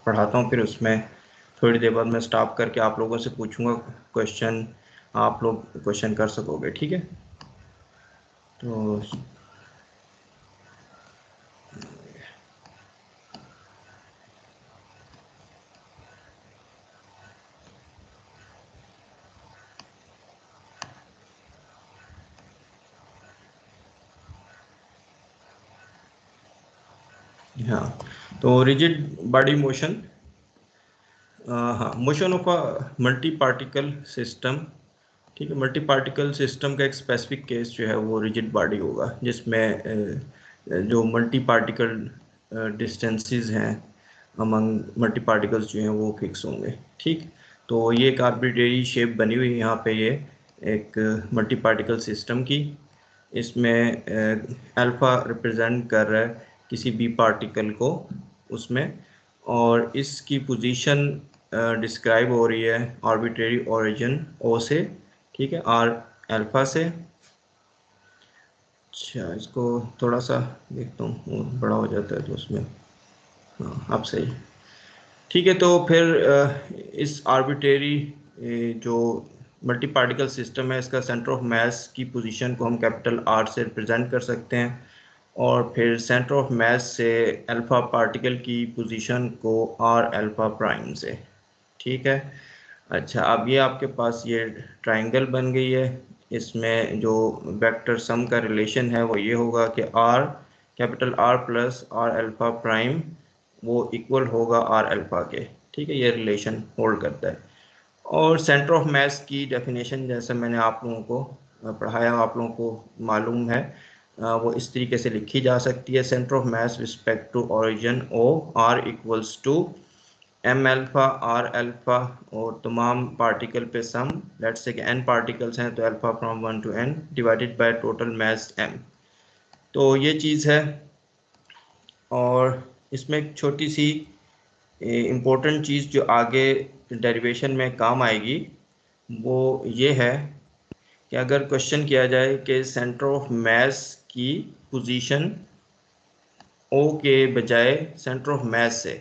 पढ़ाता हूँ, फिर उसमें थोड़ी देर बाद मैं स्टॉप करके आप लोगों से पूछूंगा क्वेश्चन, आप लोग क्वेश्चन कर सकोगे। ठीक है, तो हाँ, तो रिजिड बॉडी मोशन, हाँ, motion of a multi particle system. ठीक है, मल्टी पार्टिकल सिस्टम का एक स्पेसिफिक केस जो है वो रिजिड बॉडी होगा, जिसमें जो मल्टी पार्टिकल डिस्टेंसेस हैं अमंग मल्टी पार्टिकल्स जो हैं वो फिक्स होंगे। ठीक, तो ये एक आर्बिट्रेरी शेप बनी हुई है यहाँ पे, ये एक मल्टी पार्टिकल सिस्टम की। इसमें अल्फ़ा रिप्रेजेंट कर रहा है किसी बी पार्टिकल को उसमें, और इसकी पोजीशन डिस्क्राइब हो रही है आर्बिट्रेरी ओरिजिन ओ से। ठीक है, आर अल्फ़ा से। अच्छा, इसको थोड़ा सा देखता हूँ, वो बड़ा हो जाता है तो उसमें, हाँ अब सही। ठीक है, तो फिर इस आर्बिट्रेरी जो मल्टी पार्टिकल सिस्टम है, इसका सेंटर ऑफ मास की पोजीशन को हम कैपिटल आर से रिप्रेजेंट कर सकते हैं, और फिर सेंटर ऑफ मास से अल्फ़ा पार्टिकल की पोजीशन को आर अल्फ़ा प्राइम से। ठीक है, अच्छा, अब ये आपके पास ये ट्राइंगल बन गई है। इसमें जो वेक्टर सम का रिलेशन है वो ये होगा कि R capital R plus R alpha prime वो इक्वल होगा आर अल्फ़ा के। ठीक है, ये रिलेशन होल्ड करता है। और सेंटर ऑफ मास की डेफिनेशन जैसे मैंने आप लोगों को पढ़ाया, आप लोगों को मालूम है, वो इस तरीके से लिखी जा सकती है। Centre of mass respect to origin O R equals to M alpha R alpha, और तमाम पार्टिकल पे सम, लेट्स से कि एन पार्टिकल्स हैं तो alpha from 1 to N divided by total mass M. तो ये चीज़ है। और इसमें एक छोटी सी इम्पोर्टेंट चीज़ जो आगे डेरिवेशन में काम आएगी वो ये है कि अगर क्वेश्चन किया जाए कि सेंटर ऑफ मास की पोजीशन ओ के बजाय सेंटर ऑफ मास से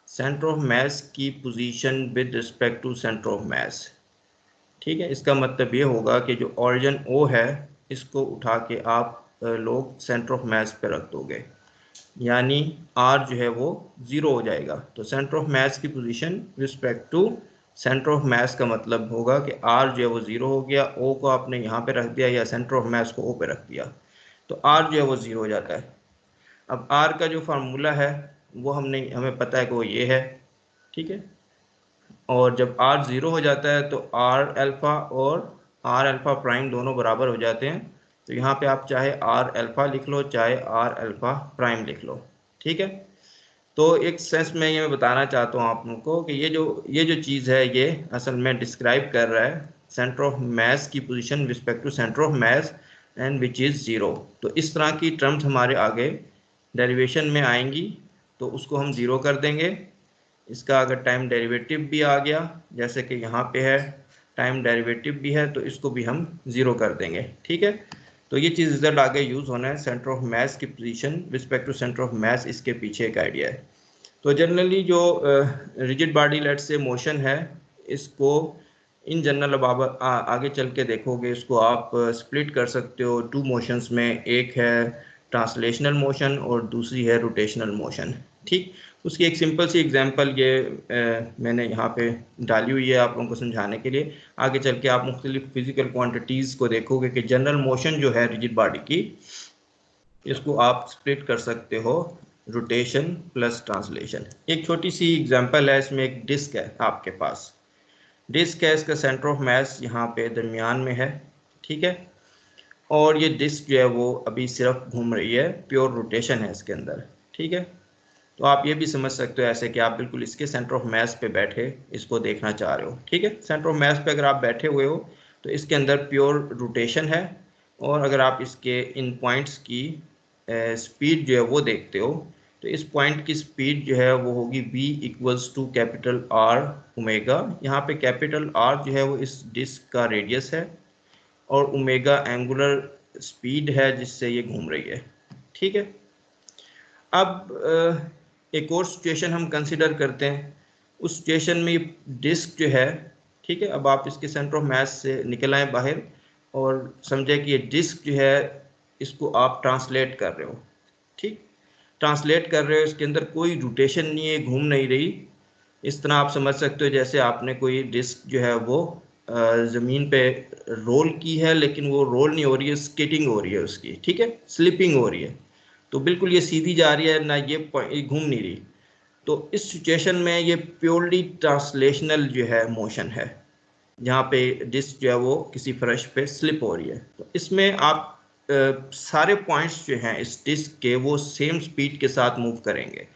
सेंटर ऑफ मास की position with respect to centre of mass. ठीक है, इसका मतलब ये होगा कि जो ओरिजिन ओ है इसको उठा के आप लोग सेंटर ऑफ मास पे रख दोगे, यानी आर जो है वो ज़ीरो हो जाएगा। तो सेंटर ऑफ मास की position respect to centre of mass का मतलब होगा कि आर जो है वो ज़ीरो हो गया, ओ को आपने यहाँ पे रख दिया या सेंटर ऑफ मास को ओ पे रख दिया, तो आर जो है वो ज़ीरो हो जाता है। अब आर का जो फार्मूला है वो हमें पता है कि वो ये है। ठीक है, और जब आर ज़ीरो हो जाता है तो आर अल्फ़ा और आर अल्फ़ा प्राइम दोनों बराबर हो जाते हैं। तो यहाँ पे आप चाहे आर अल्फ़ा लिख लो चाहे आर अल्फ़ा प्राइम लिख लो। ठीक है, तो एक सेंस में ये मैं बताना चाहता हूँ आप लोगों को कि ये जो चीज़ है ये असल में डिस्क्राइब कर रहा है सेंटर ऑफ मास की position respect to centre of mass and which is zero. तो इस तरह की टर्म्स हमारे आगे डेरिवेशन में आएंगी, तो उसको हम ज़ीरो कर देंगे। इसका अगर टाइम डेरिवेटिव भी आ गया, जैसे कि यहाँ पे है टाइम डेरिवेटिव भी है, तो इसको भी हम ज़ीरो कर देंगे। ठीक है, तो ये चीज़ रिजल्ट आगे यूज़ होना है, सेंटर ऑफ मास की position respect to centre of mass, इसके पीछे एक आइडिया है। तो जनरली जो रिजिड बॉडी लेट से मोशन है, इसको इन जनरल अब आप आगे चल के देखोगे, इसको आप स्प्लिट कर सकते हो टू मोशंस में। एक है ट्रांसलेशनल मोशन और दूसरी है रोटेशनल मोशन। ठीक, उसकी एक सिंपल सी एग्जांपल ये मैंने यहाँ पे डाली हुई है आप लोगों को समझाने के लिए। आगे चल के आप मुख्तलिफ फिजिकल क्वांटिटीज़ को देखोगे कि जनरल मोशन जो है रिजिड बॉडी की, इसको आप स्प्लिट कर सकते हो रोटेशन प्लस ट्रांसलेशन। एक छोटी सी एग्जांपल है, इसमें एक डिस्क है आपके पास। डिस्क है, इसका सेंटर ऑफ मास यहाँ पे दरमियान में है। ठीक है, और ये डिस्क जो है वो अभी सिर्फ घूम रही है, प्योर रोटेशन है इसके अंदर। ठीक है, तो आप ये भी समझ सकते हो ऐसे कि आप बिल्कुल इसके सेंटर ऑफ मास पे बैठे इसको देखना चाह रहे हो। ठीक है, सेंटर ऑफ मास पे अगर आप बैठे हुए हो तो इसके अंदर प्योर रोटेशन है, और अगर आप इसके इन पॉइंट्स की स्पीड जो है वो देखते हो, तो इस पॉइंट की स्पीड जो है वो होगी v equals to capital R omega. यहाँ पे कैपिटल आर जो है वो इस डिस्क का रेडियस है, और ओमेगा एंगुलर स्पीड है जिससे ये घूम रही है। ठीक है, अब एक और सिचुएशन हम कंसिडर करते हैं। उस सिचुएशन में डिस्क जो है, ठीक है, अब आप इसके सेंटर ऑफ मास से निकल आए बाहर और समझे कि ये डिस्क जो है इसको आप ट्रांसलेट कर रहे हो, ठीक, ट्रांसलेट कर रहे हो, इसके अंदर कोई रोटेशन नहीं है, घूम नहीं रही। इस तरह आप समझ सकते हो जैसे आपने कोई डिस्क जो है वो ज़मीन पे रोल की है, लेकिन वो रोल नहीं हो रही है, स्केटिंग हो रही है उसकी, ठीक है, स्लिपिंग हो रही है। तो बिल्कुल ये सीधी जा रही है ना, ये घूम नहीं रही। तो इस सिचुएशन में ये प्योरली ट्रांसलेशनल जो है मोशन है, जहाँ पे डिस्क जो है वो किसी फर्श पे स्लिप हो रही है। तो इसमें आप सारे पॉइंट्स जो हैं इस डिस्क के वो सेम स्पीड के साथ मूव करेंगे,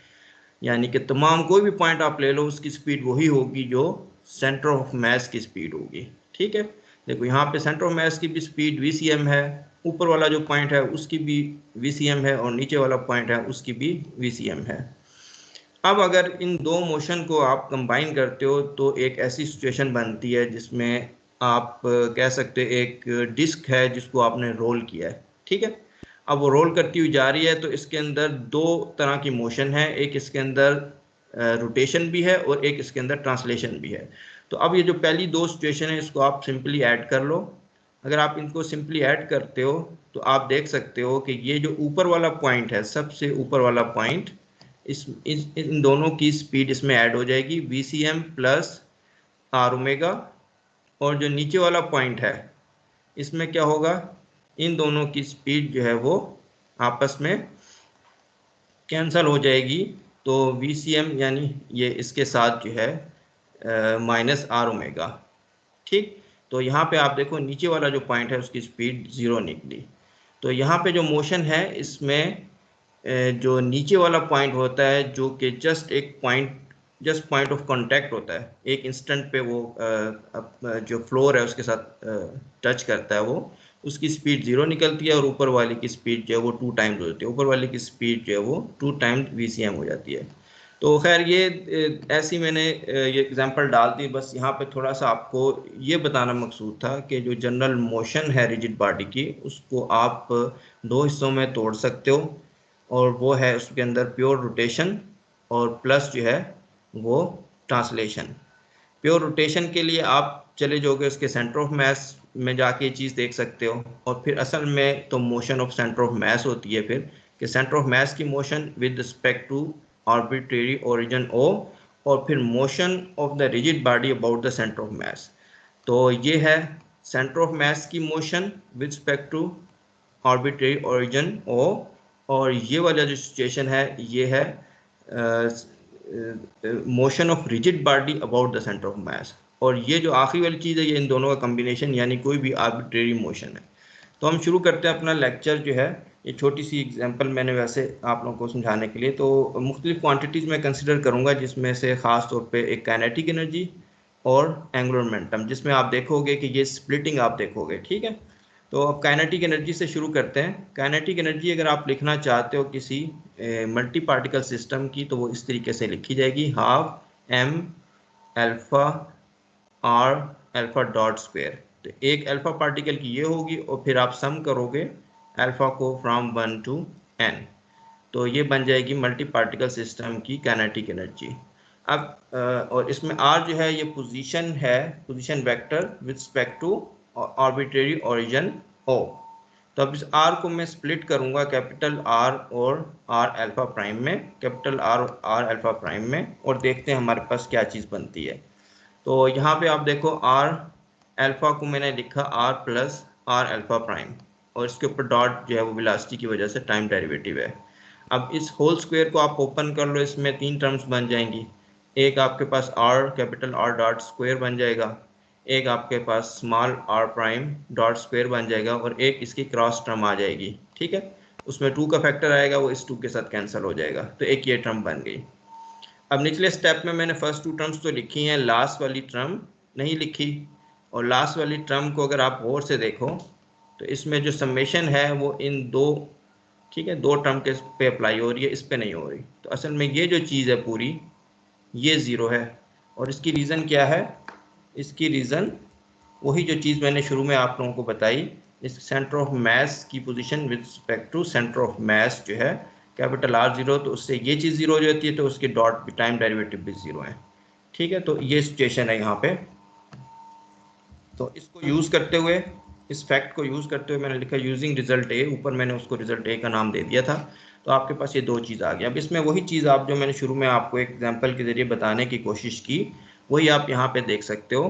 यानी कि तमाम कोई भी पॉइंट आप ले लो उसकी स्पीड वही होगी जो सेंटर ऑफ मास की स्पीड होगी, ठीक है। देखो यहाँ पे सेंटर ऑफ मास की भी स्पीड VCM है, ऊपर वाला जो पॉइंट है उसकी भी VCM है और नीचे वाला पॉइंट है उसकी भी VCM है। अब अगर इन दो मोशन को आप कंबाइन करते हो तो एक ऐसी सिचुएशन बनती है जिसमें आप कह सकते हैं एक डिस्क है जिसको आपने रोल किया है, ठीक है। अब वो रोल करती हुई जा रही है तो इसके अंदर दो तरह की मोशन है, एक इसके अंदर रोटेशन भी है और एक इसके अंदर ट्रांसलेशन भी है। तो अब ये जो पहली दो सिचुएशन है इसको आप सिंपली ऐड कर लो। अगर आप इनको सिंपली ऐड करते हो तो आप देख सकते हो कि ये जो ऊपर वाला पॉइंट है, सबसे ऊपर वाला पॉइंट, इन दोनों की स्पीड इसमें ऐड हो जाएगी VCM प्लस आर ओमेगा, और जो नीचे वाला पॉइंट है इसमें क्या होगा, इन दोनों की स्पीड जो है वो आपस में कैंसल हो जाएगी। तो VCM यानी ये इसके साथ जो है माइनस आर ओमेगा, ठीक। तो यहाँ पे आप देखो नीचे वाला जो पॉइंट है उसकी स्पीड 0 निकली। तो यहाँ पे जो मोशन है इसमें जो नीचे वाला पॉइंट होता है जो कि जस्ट पॉइंट ऑफ कांटेक्ट होता है, एक इंस्टेंट पे वो जो फ्लोर है उसके साथ टच करता है, वो उसकी स्पीड 0 निकलती है और ऊपर वाले की स्पीड जो है वो 2 टाइम्स हो जाती है, ऊपर वाले की स्पीड जो है वो 2 टाइम्स VCM हो जाती है। तो खैर ये ऐसी मैंने ये एग्जांपल डाल दी, बस यहाँ पे थोड़ा सा आपको ये बताना मकसूद था कि जो जनरल मोशन है रिजिड बॉडी की उसको आप दो हिस्सों में तोड़ सकते हो, और वो है उसके अंदर प्योर रोटेशन और प्लस जो है वो ट्रांसलेशन। प्योर रोटेशन के लिए आप चले जाओगे उसके सेंटर ऑफ मास में जाके ये चीज़ देख सकते हो, और फिर असल में तो motion of centre of mass होती है फिर कि सेंटर ऑफ मास की motion with respect to arbitrary origin O, और फिर motion of the rigid body about the centre of mass. तो ये है सेंटर ऑफ मास की motion with respect to arbitrary origin O, और ये वाला जो सिचुएशन है ये है motion of rigid body about the centre of mass, और ये जो आखिरी वाली चीज़ है ये इन दोनों का कम्बिनेशन यानी कोई भी आर्बिट्रेरी मोशन है। तो हम शुरू करते हैं अपना लेक्चर जो है, ये छोटी सी एग्जांपल मैंने वैसे आप लोगों को समझाने के लिए, तो मुख्तलिफ क्वांटिटीज़ में कंसिडर करूँगा जिसमें से ख़ास तौर पे एक काइनेटिक एनर्जी और एंगुलर मोमेंटम, जिसमें आप देखोगे कि ये स्प्लिटिंग आप देखोगे, ठीक है। तो अब काइनेटिक एनर्जी से शुरू करते हैं। काइनेटिक एनर्जी अगर आप लिखना चाहते हो किसी मल्टी पार्टिकल सिस्टम की तो वो इस तरीके से लिखी जाएगी, half m alpha r alpha dot square. तो एक अल्फा पार्टिकल की ये होगी और फिर आप सम करोगे अल्फा को फ्रॉम 1 to n, तो ये बन जाएगी मल्टी पार्टिकल सिस्टम की काइनेटिक एनर्जी। अब और इसमें r जो है ये पोजीशन है, position vector with respect to arbitrary origin O। तो अब इस r को मैं स्प्लिट करूंगा कैपिटल R और R अल्फा प्राइम में, कैपिटल R और R अल्फा प्राइम में, और देखते हैं हमारे पास क्या चीज़ बनती है। तो यहाँ पे आप देखो R अल्फा को मैंने लिखा R plus R alpha prime, और इसके ऊपर डॉट जो है वो वेलोसिटी की वजह से टाइम डेरिवेटिव है। अब इस होल स्क्वायर को आप ओपन कर लो, इसमें 3 टर्म्स बन जाएंगी। एक आपके पास R capital R dot square बन जाएगा, एक आपके पास small r prime dot square बन जाएगा, और एक इसकी क्रॉस टर्म आ जाएगी, ठीक है। उसमें 2 का फैक्टर आएगा, वो इस 2 के साथ कैंसिल हो जाएगा, तो एक ये टर्म बन गई। अब निचले स्टेप में मैंने फर्स्ट 2 टर्म्स तो लिखी हैं, लास्ट वाली टर्म नहीं लिखी। और लास्ट वाली टर्म को अगर आप गौर से देखो तो इसमें जो समेशन है वो इन दो, ठीक है, 2 टर्म के पे अप्लाई हो रही है, इस पे नहीं हो रही। तो असल में ये जो चीज़ है पूरी ये 0 है, और इसकी रीज़न क्या है, इसकी रीज़न वही जो चीज़ मैंने शुरू में आप लोगों को बताई, इस सेंटर ऑफ मास की position with respect to centre of mass जो है कैपिटल आर जीरो तो उससे ये चीज़ जीरो हो जाती है, तो उसके डॉट टाइम डेरिवेटिव भी जीरो है। ठीक है, तो ये सिचुएशन है यहाँ पे। तो इसको यूज़ करते हुए, इस फैक्ट को यूज़ करते हुए मैंने लिखा यूजिंग रिजल्ट ए, ऊपर मैंने उसको रिजल्ट ए का नाम दे दिया था। तो आपके पास ये दो चीज़ आ गई। अब इसमें वही चीज़ आप जो मैंने शुरू में आपको एक एग्जांपल के जरिए बताने की कोशिश की, वही आप यहाँ पे देख सकते हो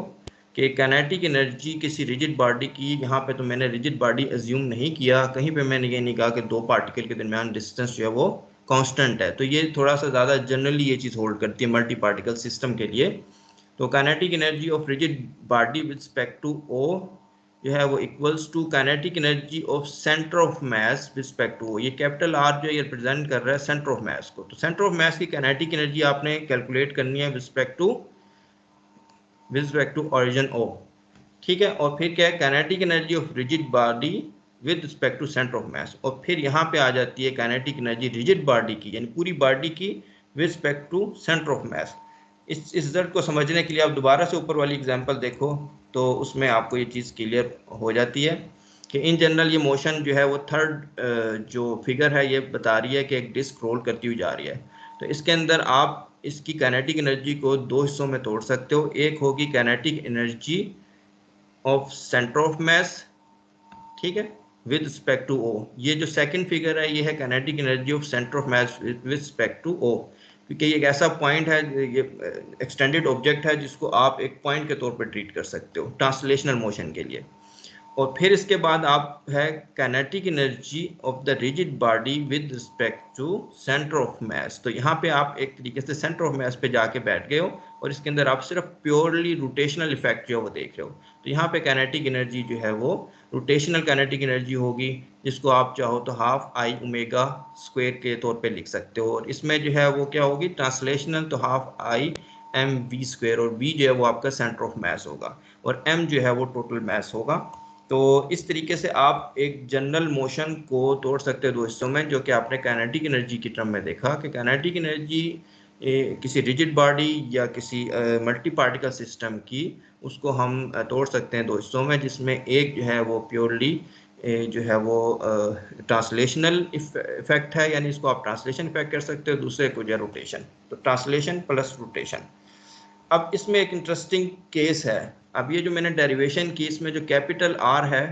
कि काइनेटिक एनर्जी किसी रिजिड बॉडी की, यहाँ पे तो मैंने रिजिड बॉडी एज्यूम नहीं किया, कहीं पे मैंने ये नहीं कहा कि दो पार्टिकल के दरमियान डिस्टेंस जो है वो कांस्टेंट है। तो ये थोड़ा सा ज़्यादा जनरली ये चीज़ होल्ड करती है मल्टी पार्टिकल सिस्टम के लिए। तो kinetic energy of rigid body with respect to O जो है वो equals to kinetic energy of centre of mass with respect to O. ये कैपिटल आर जो ये रिप्रेजेंट कर रहा है सेंटर ऑफ मास को। तो सेंटर ऑफ मास की काइनेटिक एनर्जी आपने कैलकुलेट करनी है with respect to origin O. ठीक है, और फिर क्या है, kinetic energy of rigid body with respect to centre of mass. और फिर यहाँ पे आ जाती है काइनेटिक एनर्जी रिजिड बॉडी की, यानी पूरी बॉडी की with respect to centre of mass. इस रिजल्ट को समझने के लिए आप दोबारा से ऊपर वाली एग्जांपल देखो, तो उसमें आपको ये चीज़ क्लियर हो जाती है कि इन जनरल ये मोशन जो है वो थर्ड जो फिगर है ये बता रही है कि एक डिस्क रोल करती हुई जा रही है। तो इसके अंदर आप इसकी काइनेटिक एनर्जी को दो हिस्सों में तोड़ सकते हो। एक होगी kinetic energy of centre of mass, ठीक है, विद रिस्पेक्ट टू ओ। ये जो सेकंड फिगर है ये है kinetic energy of centre of mass with respect to O, क्योंकि ये एक ऐसा पॉइंट है, ये एक्सटेंडेड ऑब्जेक्ट है जिसको आप एक पॉइंट के तौर पर ट्रीट कर सकते हो ट्रांसलेशनल मोशन के लिए। और फिर इसके बाद आप है kinetic energy of the rigid body with respect to centre of mass. तो यहाँ पे आप एक तरीके से सेंटर ऑफ मास पे जाके बैठ गए हो और इसके अंदर आप सिर्फ प्योरली रोटेशनल इफेक्ट जो है वो देख रहे हो। तो यहाँ पे काइनेटिक एनर्जी जो है वो रोटेशनल काइनेटिक एनर्जी होगी, जिसको आप चाहो तो हाफ आई ओमेगा स्क्वायर के तौर पे लिख सकते हो। और इसमें जो है वो क्या होगी ट्रांसलेशनल, तो half I M V square, और वी जो है वो आपका सेंटर ऑफ मास होगा और एम जो है वो टोटल मास होगा। तो इस तरीके से आप एक जनरल मोशन को तोड़ सकते हो दो हिस्सों में, जो कि आपने काइनेटिक एनर्जी की टर्म में देखा कि काइनेटिक एनर्जी किसी रिजिड बॉडी या किसी मल्टी पार्टिकल सिस्टम की, उसको हम तोड़ सकते हैं दो हिस्सों में, जिसमें एक जो है वो प्योरली जो है वो ट्रांसलेशनल इफेक्ट है, यानी इसको आप ट्रांसलेशन इफेक्ट कर सकते हो, दूसरे को जो है रोटेशन। तो ट्रांसलेशन प्लस रोटेशन। अब इसमें एक इंटरेस्टिंग केस है। अब ये जो मैंने डेरिवेशन की, इसमें जो कैपिटल आर है,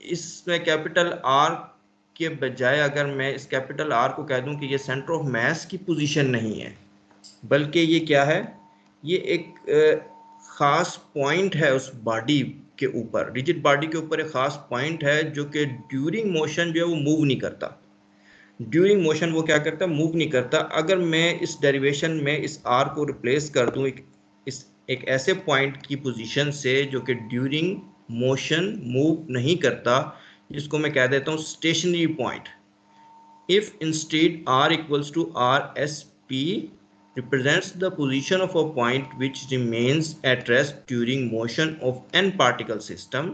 इसमें कैपिटल आर के बजाय अगर मैं इस कैपिटल आर को कह दूं कि ये सेंटर ऑफ मास की पोजीशन नहीं है, बल्कि ये क्या है, ये एक ख़ास पॉइंट है उस बॉडी के ऊपर, रिजिड बॉडी के ऊपर एक ख़ास पॉइंट है जो कि ड्यूरिंग मोशन जो है वो मूव नहीं करता। ड्यूरिंग मोशन वो क्या करता है, मूव नहीं करता। अगर मैं इस डेरिवेशन में इस आर को रिप्लेस कर दूं एक ऐसे पॉइंट की पोजीशन से जो कि ड्यूरिंग मोशन मूव नहीं करता, जिसको मैं कह देता हूं stationary point. If instead R equals to R S P represents the position of a point which remains at rest during motion of n particle system,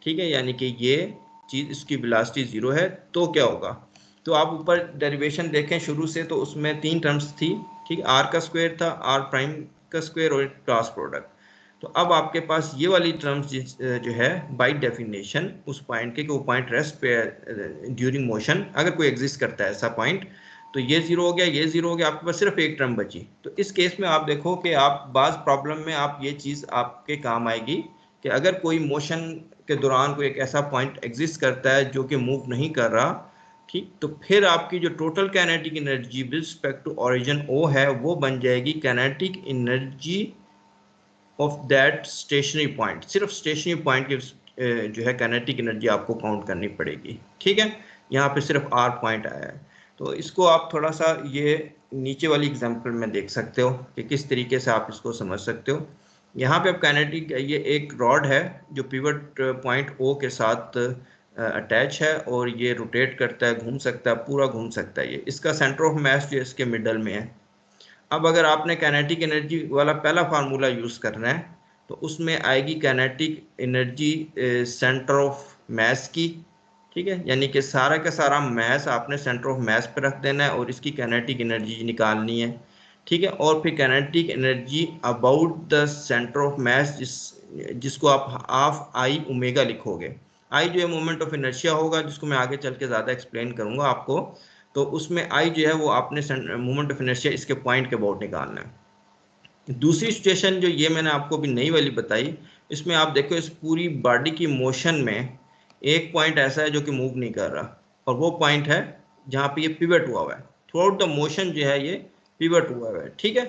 ठीक है, यानी कि ये चीज़ इसकी वेलोसिटी जीरो है, तो क्या होगा। तो आप ऊपर डेरिवेशन देखें शुरू से, तो उसमें तीन टर्म्स थी, ठीक है, आर का स्क्वायर था, आर प्राइम का स्क्वायर और क्रॉस प्रोडक्ट। तो अब आपके पास ये वाली टर्म्स जो है बाय डेफिनेशन उस पॉइंट के, कि वो पॉइंट रेस्ट पे ड्यूरिंग मोशन, अगर कोई एग्जिस्ट करता है ऐसा पॉइंट, तो ये जीरो हो गया, ये जीरो हो गया, आपके पास सिर्फ एक टर्म बची। तो इस केस में आप देखो कि आप बाज प्रॉब्लम में आप ये चीज़ आपके काम आएगी कि अगर कोई मोशन के दौरान कोई एक ऐसा पॉइंट एग्जिस्ट करता है जो कि मूव नहीं कर रहा, ठीक, तो फिर आपकी जो total kinetic energy with respect to origin O है वो बन जाएगी kinetic energy of that stationary point. सिर्फ स्टेशनरी पॉइंट की जो है काइनेटिक एनर्जी आपको काउंट करनी पड़ेगी। ठीक है, यहाँ पे सिर्फ आर पॉइंट आया है। तो इसको आप थोड़ा सा ये नीचे वाली एग्जांपल में देख सकते हो कि किस तरीके से आप इसको समझ सकते हो। यहाँ पे अब काइनेटिक, ये एक रॉड है जो पिवट पॉइंट ओ के साथ अटैच है और ये रोटेट करता है, घूम सकता है, पूरा घूम सकता है। ये इसका सेंटर ऑफ मास जो इसके मिडल में है। अब अगर आपने काइनेटिक एनर्जी वाला पहला फार्मूला यूज़ करना है, तो उसमें आएगी kinetic energy centre of mass की, ठीक है, यानी कि सारा का सारा मास आपने सेंटर ऑफ मास पे रख देना है और इसकी काइनेटिक एनर्जी निकालनी है। ठीक है, और फिर kinetic energy about the centre of मास जिसको आप हाफ आई ओमेगा लिखोगे, आई जो है मोमेंट ऑफ इनर्शिया होगा, जिसको मैं आगे चल के ज़्यादा एक्सप्लेन करूंगा आपको। तो उसमें आई जो है वो आपने मोमेंट ऑफ इनर्शिया इसके पॉइंट के अबाउट निकालना है। दूसरी सिचुएशन जो ये मैंने आपको भी नई वाली बताई, इसमें आप देखो इस पूरी बॉडी की मोशन में एक पॉइंट ऐसा है जो कि मूव नहीं कर रहा, और वो पॉइंट है जहाँ पे ये पिवट हुआ हुआ है। थ्रू आउट द मोशन जो है ये पिवट हुआ हुआ है, ठीक है।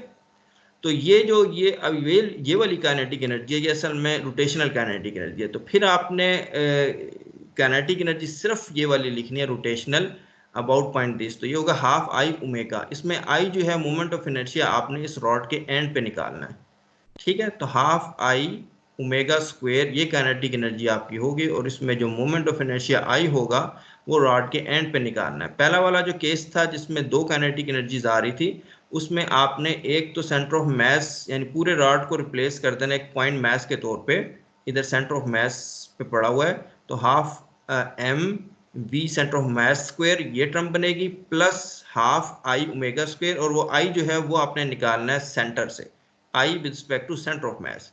तो ये जो ये वाली काइनेटिक एनर्जी है, ये असल में रोटेशनल काइनेटिक एनर्जी है। तो फिर आपने काइनेटिक एनर्जी सिर्फ ये वाली लिखनी है, रोटेशनल अबाउट पॉइंट दिस। तो ये होगा हाफ आई ओमेगा। इसमें आई जो है मोमेंट ऑफ इनर्शिया आपने इस रॉड के एंड पे निकालना है, ठीक है। तो हाफ आई ओमेगा स्क्वायर ये काइनेटिक एनर्जी आपकी होगी, और इसमें जो मोमेंट ऑफ इनर्शिया आई होगा वो रॉड के एंड पे निकालना है। पहला वाला जो केस था जिसमें दो काइनेटिक एनर्जीज आ रही थी, उसमें आपने एक तो सेंटर ऑफ मास यानी पूरे रॉड को रिप्लेस कर देना एक पॉइंट मास के तौर पे, इधर सेंटर ऑफ मास पे पड़ा हुआ है। तो half M V centre of mass square ये टर्म बनेगी, plus half I omega square, और वो आई जो है वो आपने निकालना है सेंटर से, I with respect to centre of mass.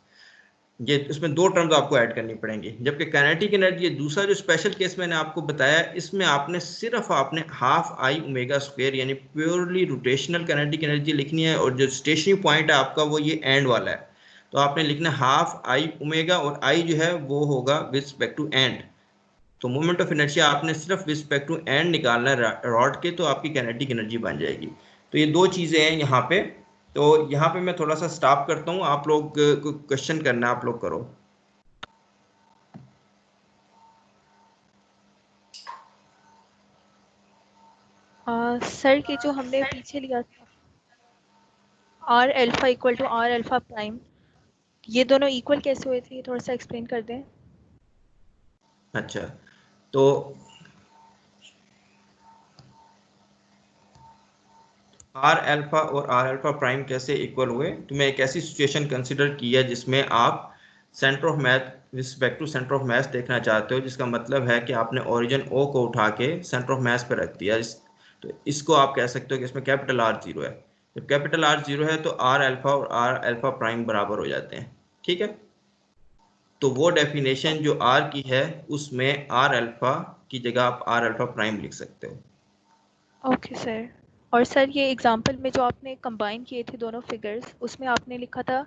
ये इसमें दो टर्म्स आपको ऐड करनी पड़ेंगी। जबकि काइनेटिक एनर्जी ये दूसरा जो स्पेशल केस मैंने आपको बताया, इसमें आपने हाफ आई ओमेगा स्क्वायर यानी प्योरली रोटेशनल काइनेटिक एनर्जी लिखनी है, और जो स्टेशनरी पॉइंट है आपका वो ये एंड वाला है। तो आपने लिखना हाफ आई ओमेगा, और आई जो है वो होगा विद रिस्पेक्ट टू एंड। तो मोमेंट ऑफ इनर्शिया आपने सिर्फ विद रिस्पेक्ट टू एंड निकालना है रॉड के, तो आपकी काइनेटिक एनर्जी बन जाएगी। तो ये दो चीज़ें हैं यहाँ पे। तो यहाँ पे मैं थोड़ा सा स्टॉप करता हूँ, आप लोग को क्वेश्चन करना है, आप लोग करो। सर के जो हमने पीछे लिया था R alpha equal to R alpha prime, ये दोनों इक्वल कैसे हुए थे, ये थोड़ा सा एक्सप्लेन कर दें। अच्छा, तो आर अल्फा और आर अल्फा प्राइम कैसे इक्वल हुए, तो मैं एक ऐसी सिचुएशन कंसिडर की है जिसमें आप centre of mass respect to centre of mass देखना चाहते हो, जिसका मतलब है कि आपने ओरिजिन ओ को उठा के सेंटर ऑफ मैथ पे रख दिया। तो इसको आप कह सकते हो कि इसमें कैपिटल आर जीरो है। जब कैपिटल आर जीरो है तो आर अल्फा और आर अल्फा प्राइम बराबर हो जाते हैं, ठीक है। तो वो डेफिनेशन जो आर की है उसमें आर अल्फा की जगह आप आर अल्फा प्राइम लिख सकते हो। Okay sir. और सर ये एग्जांपल में जो आपने कंबाइन किए थे दोनों फिगर्स, उसमें आपने लिखा था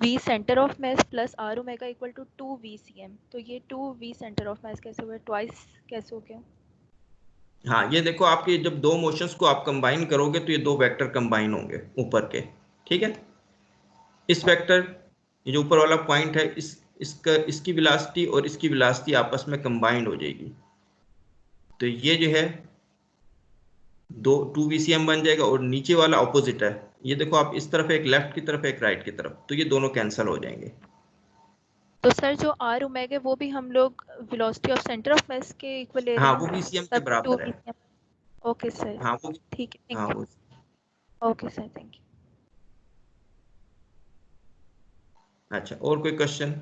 v centre of mass plus R omega equal to 2 VCM, तो ये 2 v सेंटर ऑफ मास कैसे हुआ, ट्वाइस कैसे हो गया। हाँ, ये देखो आपके जब दो मोशंस को आप कंबाइन करोगे तो ये दो वेक्टर कंबाइन होंगे ऊपर के, ठीक है। इस वेक्टर ये जो ऊपर वाला पॉइंट है इसकी वेलोसिटी और इसकी वेलोसिटी आपस में कंबाइंड हो जाएगी। तो ये जो है दो 2 VCM बन जाएगा, और नीचे वाला ऑपोजिट है। ये देखो आप इस तरफ एक लेफ्ट की तरफ एक राइट की तरफ, तो ये दोनों कैंसिल हो जाएंगे। तो सर जो आर ओमेगा वो भी हम लोग वेलोसिटी ऑफ सेंटर ऑफ मास के इक्वल ले रहे हाँ, हैं, वो VCM के तब टू बराबर वी है। C M okay sir. हाँ वो ठीक है, हाँ थैंक वो you. Okay sir, thank you. अच्छा, और कोई क्वेश्चन?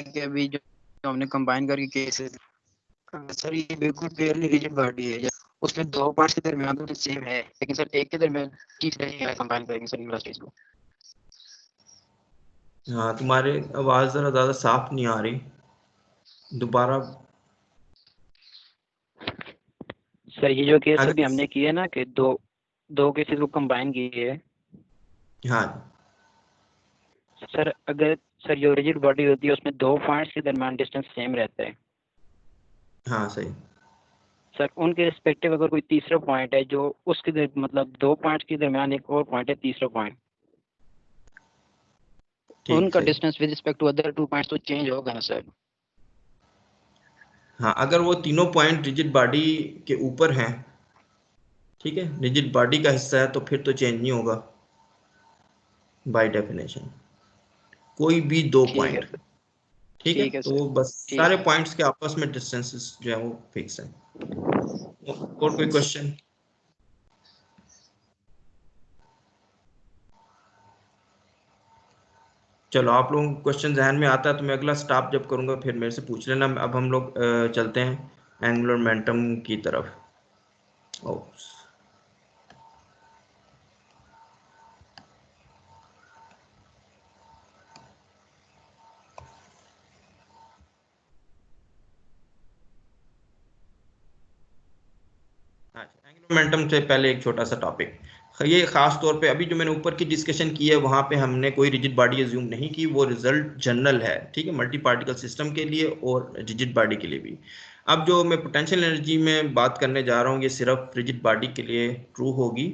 कि अभी जो हमने कंबाइन करके केसेस, सर ये बिल्कुल क्लियरली रिजिड बॉडी है, उसमें दो पार्ट्स के दरमियान तो सेम है, लेकिन सर एक के दरमियान चीज नहीं है कंबाइन करेंगे सर इन चीज को। हाँ, तुम्हारी आवाज़ ज़रा ज़्यादा साफ नहीं आ रही, दोबारा। सर ये जो केस अगर अभी हमने किए ना कि दो दो केसेस को कंबाइन किए है, हाँ सर अगर सर जो रिजिड बॉडी होती है उसमें दो पॉइंट्स के दरमियान डिस्टेंस सेम रहता है, हाँ सही, सर उनके रिस्पेक्टिव अगर कोई तीसरा पॉइंट है जो उसके मतलब दो पॉइंट्स के दरमियान एक और पॉइंट है तीसरा पॉइंट, ठीक उनका सही। Distance with respect to other two points तो चेंज होगा ना सर। हाँ, अगर वो तीनों पॉइंट रिजिड बॉडी के ऊपर हैं, ठीक है, रिजिड बॉडी का हिस्सा है, तो फिर तो चेंज नहीं होगा बाय डेफिनेशन, कोई भी दो ठीक है पॉइंट, सर। ठीक है। ठीक है तो सर। वो बस ठीक सारे है। पॉइंट्स के आपस में डिस्टेंसेस जो है वो फिक्स है। और कोई क्वेश्चन? चलो आप लोगों को क्वेश्चन जहन में आता है तो मैं अगला स्टॉप जब करूंगा फिर मेरे से पूछ लेना। अब हम लोग चलते हैं एंगुलर मोमेंटम की तरफ। एंगुलर मोमेंटम से पहले एक छोटा सा टॉपिक, ये खास तौर पे अभी जो मैंने ऊपर की डिस्कशन की है वहां पे हमने कोई रिजिड बॉडी एज्यूम नहीं की, वो रिजल्ट जनरल है, ठीक है, मल्टी पार्टिकल सिस्टम के लिए और रिजिड बॉडी के लिए भी। अब जो मैं पोटेंशियल एनर्जी में बात करने जा रहा हूँ ये सिर्फ रिजिड बॉडी के लिए ट्रू होगी।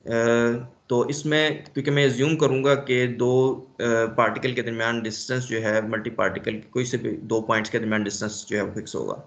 तो इसमें क्योंकि मैं एज्यूम करूंगा कि दो पार्टिकल के दरमियान डिस्टेंस जो है मल्टी पार्टिकल कोई से भी दो पॉइंट्स के दरमियान डिस्टेंस जो है वो फिक्स होगा।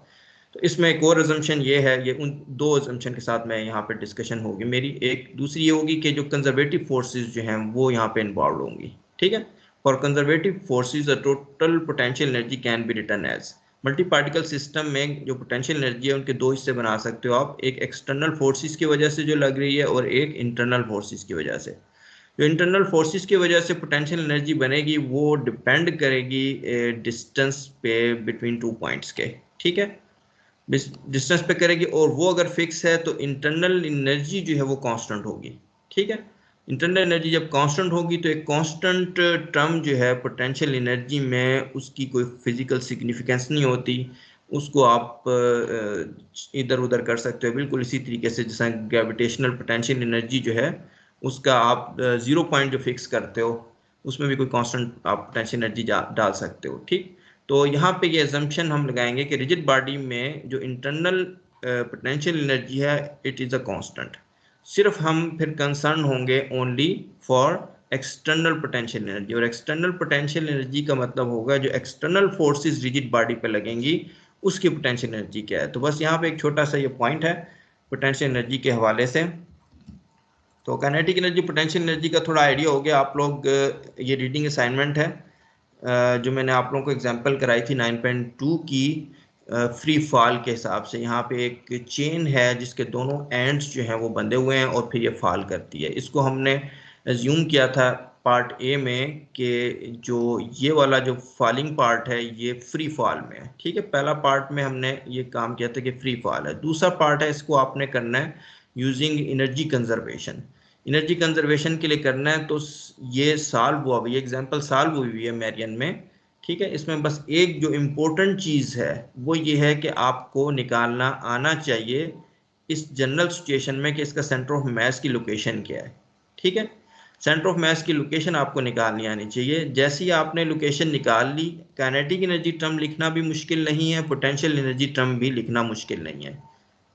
तो इसमें एक और अजम्पशन ये है, ये उन दो अजम्पशन के साथ मैं यहाँ पे डिस्कशन होगी मेरी। एक दूसरी ये होगी कि जो कंजर्वेटिव फोर्सेस जो हैं वो यहाँ पे इन्वॉल्व होंगी, ठीक है। For conservative forces the total potential energy can be written as, multi particle system में जो पोटेंशियल एनर्जी है उनके दो हिस्से बना सकते हो आप, एक एक्सटर्नल फोर्सेस की वजह से जो लग रही है और एक इंटरनल फोर्सेस की वजह से। जो इंटरनल फोर्सेस की वजह से पोटेंशियल एनर्जी बनेगी वो डिपेंड करेगी डिस्टेंस पे बिटवीन टू पॉइंट्स के, ठीक है, डिस्टेंस पे करेगी। और वो अगर फिक्स है तो इंटरनल एनर्जी जो है वो कांस्टेंट होगी, ठीक है। इंटरनल एनर्जी जब कांस्टेंट होगी तो एक कांस्टेंट टर्म जो है पोटेंशियल एनर्जी में उसकी कोई फिजिकल सिग्निफिकेंस नहीं होती, उसको आप इधर उधर कर सकते हो बिल्कुल इसी तरीके से जैसा ग्रेविटेशनल पोटेंशियल एनर्जी जो है उसका आप जीरो पॉइंट जो फिक्स करते हो उसमें भी कोई कांस्टेंट आप पोटेंशियल एनर्जी डाल सकते हो, ठीक। तो यहाँ पे ये अजम्पशन हम लगाएंगे कि रिजिड बॉडी में जो इंटरनल पोटेंशियल एनर्जी है इट इज़ अ कांस्टेंट। सिर्फ हम फिर कंसर्न होंगे only for external potential energy, और एक्सटर्नल पोटेंशियल एनर्जी का मतलब होगा जो एक्सटर्नल फोर्सेस रिजिड बॉडी पे लगेंगी उसकी पोटेंशियल एनर्जी क्या है। तो बस यहाँ पे एक छोटा सा ये पॉइंट है पोटेंशियल एनर्जी के हवाले से। तो काइनेटिक एनर्जी पोटेंशियल एनर्जी का थोड़ा आइडिया हो गया आप लोग, ये रीडिंग असाइनमेंट है जो मैंने आप लोगों को एग्जांपल कराई थी 9.2 की फ्री फॉल के हिसाब से। यहाँ पे एक चेन है जिसके दोनों एंड्स जो हैं वो बंधे हुए हैं और फिर ये फॉल करती है। इसको हमने एज्यूम किया था पार्ट ए में कि जो ये वाला जो फॉलिंग पार्ट है ये फ्री फॉल में है, ठीक है। पहला पार्ट में हमने ये काम किया था कि फ्री फॉल है, दूसरा पार्ट है इसको आपने करना है using energy conservation. Energy conservation के लिए करना है तो ये सॉल्व हुआ, ये एग्जांपल सॉल्व हुई है मेरियन में, ठीक है। इसमें बस एक जो इम्पोर्टेंट चीज़ है वो ये है कि आपको निकालना आना चाहिए इस जनरल सिचुएशन में कि इसका सेंटर ऑफ मास की लोकेशन क्या है, ठीक है। सेंटर ऑफ मास की लोकेशन आपको निकालनी आनी चाहिए। जैसे ही आपने लोकेशन निकाल ली, काइनेटिक एनर्जी टर्म लिखना भी मुश्किल नहीं है, पोटेंशियल एनर्जी टर्म भी लिखना मुश्किल नहीं है,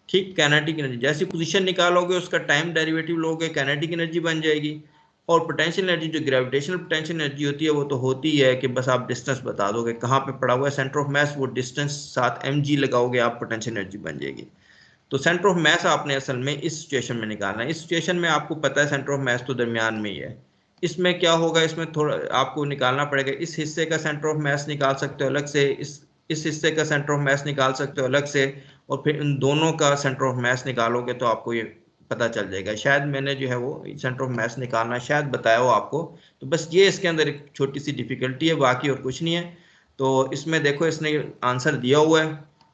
ठीक। काइनेटिक एनर्जी जैसी पोजीशन निकालोगे उसका टाइम डेरिवेटिव लोगे काइनेटिक एनर्जी बन जाएगी। और पोटेंशियल एनर्जी जो ग्रेविटेशनल पोटेंशियल एनर्जी होती है वो तो होती है कि बस आप डिस्टेंस बता दोगे कहाँ पे पड़ा हुआ है सेंटर ऑफ मास, वो डिस्टेंस साथ mg लगाओगे आप पोटेंशियल एनर्जी बन जाएगी। तो सेंटर ऑफ मास आपने असल में इस सिचुएशन में निकालना है। इस सिचुएशन में आपको पता है सेंटर ऑफ मास तो दरमियान में ही है। इसमें क्या होगा, इसमें थोड़ा आपको निकालना पड़ेगा, इस हिस्से का सेंटर ऑफ मास निकाल सकते हो अलग से, इस हिस्से का सेंटर ऑफ मास निकाल सकते हो अलग से, और फिर इन दोनों का सेंटर ऑफ मास निकालोगे तो आपको ये पता चल जाएगा। शायद मैंने जो है वो सेंटर ऑफ मास निकालना शायद बताया हो आपको। तो बस ये इसके अंदर एक छोटी सी डिफिकल्टी है, बाकी और कुछ नहीं है। तो इसमें देखो इसने आंसर दिया हुआ है,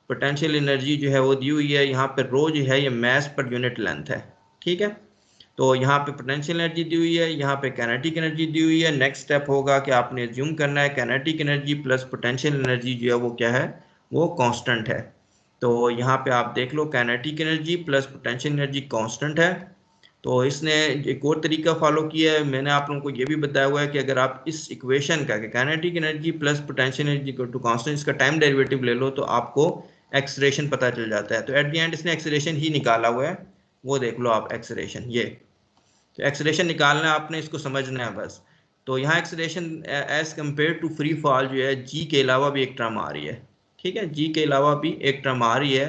पोटेंशियल एनर्जी जो है वो दी हुई है, यहाँ पे रो जो है ये मास पर यूनिट लेंथ है, ठीक है। तो यहाँ पे पोटेंशियल एनर्जी दी हुई है, यहाँ पे काइनेटिक एनर्जी दी हुई है। नेक्स्ट स्टेप होगा कि आपने एज्यूम करना है kinetic energy plus potential energy जो है वो क्या है, वो कांस्टेंट है। तो यहाँ पे आप देख लो kinetic energy plus potential energy constant है। तो इसने एक और तरीका फॉलो किया है, मैंने आप लोगों को ये भी बताया हुआ है कि अगर आप इस इक्वेशन का kinetic energy plus potential energy to constant इसका टाइम डेरिवेटिव ले लो तो आपको एक्सलेरेशन पता चल जाता है। तो एट द एंड इसने एक्सलेरेशन ही निकाला हुआ है, वो देख लो आप एक्सलेरेशन, ये तो एक्सलेरेशन निकालना है आपने, इसको समझना है बस। तो यहाँ acceleration as compare to free fall जो है जी के अलावा भी एक टर्म आ रही है, ठीक है, जी के अलावा भी एक टर्म आ रही है।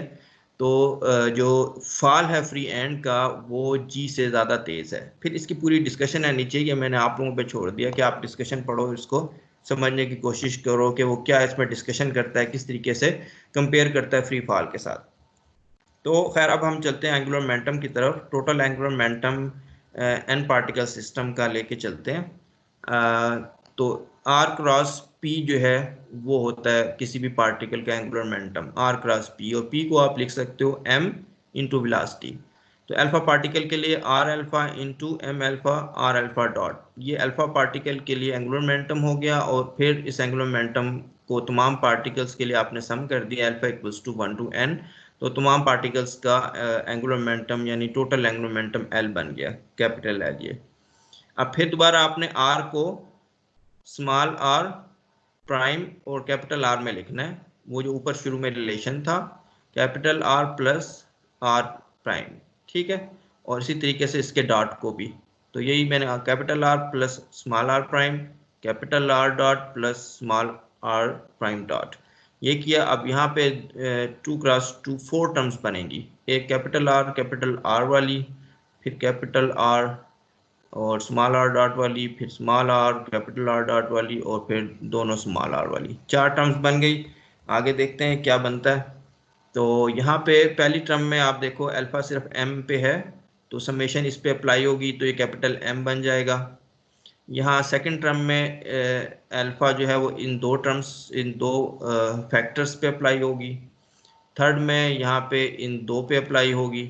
तो जो फॉल है फ्री एंड का वो जी से ज़्यादा तेज़ है। फिर इसकी पूरी डिस्कशन है नीचे, ये मैंने आप लोगों पे छोड़ दिया कि आप डिस्कशन पढ़ो, इसको समझने की कोशिश करो कि वो क्या इसमें डिस्कशन करता है, किस तरीके से कंपेयर करता है फ्री फॉल के साथ। तो खैर अब हम चलते हैं एंगुलर मोमेंटम की तरफ। Total angular momentum N particle system का लेके चलते हैं। तो आर क्रॉस पी जो है वो होता है किसी भी पार्टिकल का angular momentum, R cross P, और पी को आप लिख सकते हो एम इंटू वेलोसिटी। तो अल्फा पार्टिकल के लिए R alpha into M alpha R alpha dot, ये अल्फा पार्टिकल के लिए एंगुलर मोमेंटम हो गया, और फिर इस एंगुलर मोमेंटम को तमाम पार्टिकल्स के लिए आपने सम कर दिया, alpha equals to 1 to n, तो तमाम पार्टिकल्स का एंगुलर मोमेंटम यानी टोटल एंगुलर मोमेंटम एल बन गया, कैपिटल एल ये। अब फिर दोबारा आपने आर को स्मॉल आर प्राइम और कैपिटल आर में लिखना है, वो जो ऊपर शुरू में रिलेशन था, capital R plus R prime, ठीक है, और इसी तरीके से इसके डॉट को भी, तो यही मैंने capital R plus small R prime, capital R dot plus small R prime dot, ये किया। अब यहाँ पे 2 क्रॉस 2 4 टर्म्स बनेंगी, एक कैपिटल आर वाली, फिर कैपिटल आर और स्मॉल आर डॉट वाली, फिर small are capital R dot वाली, और फिर दोनों स्मॉल आर वाली, 4 टर्म्स बन गई। आगे देखते हैं क्या बनता है। तो यहाँ पे पहली टर्म में आप देखो अल्फा सिर्फ m पे है, तो समेशन इस पे अप्लाई होगी, तो ये कैपिटल M बन जाएगा। यहाँ सेकंड टर्म में अल्फा जो है वो इन दो फैक्टर्स पे अप्लाई होगी। थर्ड में यहाँ पे इन 2 पे अप्लाई होगी,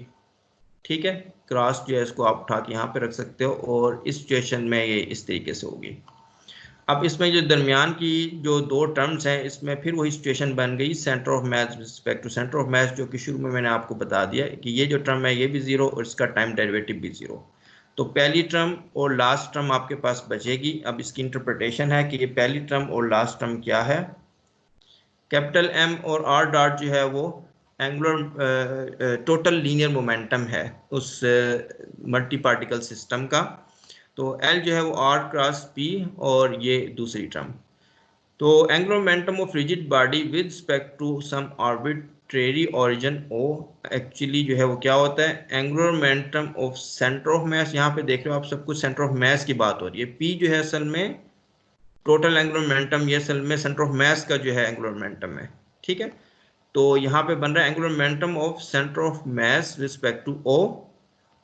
ठीक है, क्रॉस जो है इसको आप उठा के यहाँ पे रख सकते हो, और इस सिचुएशन में ये इस तरीके से होगी। अब इसमें जो दरमियान की जो 2 टर्म्स हैं, इसमें फिर वही सिचुएशन बन गई centre of mass respect to centre of mass, जो कि शुरू में मैंने आपको बता दिया कि ये जो टर्म है ये भी 0 और इसका टाइम डेरिवेटिव भी 0। तो पहली टर्म और लास्ट टर्म आपके पास बचेगी। अब इसकी इंटरप्रिटेशन है कि ये पहली टर्म और लास्ट टर्म क्या है। कैपिटल M और R डॉट जो है वो एंगुलर टोटल लीनियर मोमेंटम है उस मल्टी पार्टिकल सिस्टम का, तो L जो है वो R क्रॉस P, और ये दूसरी टर्म। तो angular momentum of rigid body with respect to some arbitrary origin O, actually जो है वो क्या होता है, angular momentum of centre of mass. यहाँ पे देख रहे हो आप सब कुछ सेंटर ऑफ मास की बात हो रही है। P जो है असल में टोटल एंगुलर मोमेंटम, ये असल में सेंटर ऑफ मास का जो है एंगुलर मोमेंटम है, ठीक है। तो यहाँ पे बन रहा है angular momentum of centre of mass respect to O,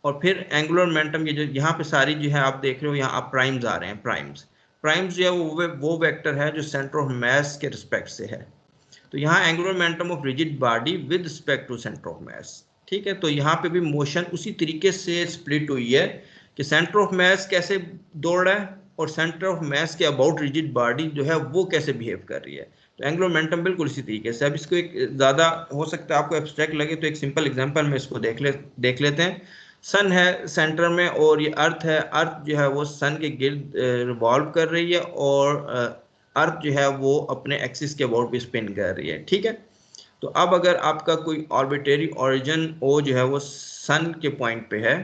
और फिर एंगुलर मोमेंटम ये जो यहाँ पे सारी जो है आप देख रहे हो, यहाँ आप प्राइम्स आ रहे हैं। प्राइम्स जो है वो वेक्टर है जो सेंटर ऑफ मास के रिस्पेक्ट से है। तो यहाँ angular momentum of rigid body with respect to centre of mass, ठीक है। तो यहाँ पे भी मोशन उसी तरीके से स्प्लिट हुई है कि सेंटर ऑफ मास कैसे दौड़ रहा है और सेंटर ऑफ मास के अबाउट रिजिड बॉडी जो है वो कैसे बिहेव कर रही है। तो एंगुलर मोमेंटम बिल्कुल इसी तरीके से। अब इसको एक ज़्यादा हो सकता है आपको एब्स्ट्रैक्ट लगे, तो एक सिंपल एग्जांपल में इसको देख लेते हैं। सन है सेंटर में और ये अर्थ है। अर्थ जो है वो सन के गिर्द रिवॉल्व कर रही है, और अर्थ जो है वो अपने एक्सिस के अबाउट भी स्पिन कर रही है, ठीक है। तो अब अगर आपका कोई ऑर्बिटरी ओरिजिन O जो है वो सन के पॉइंट पे है,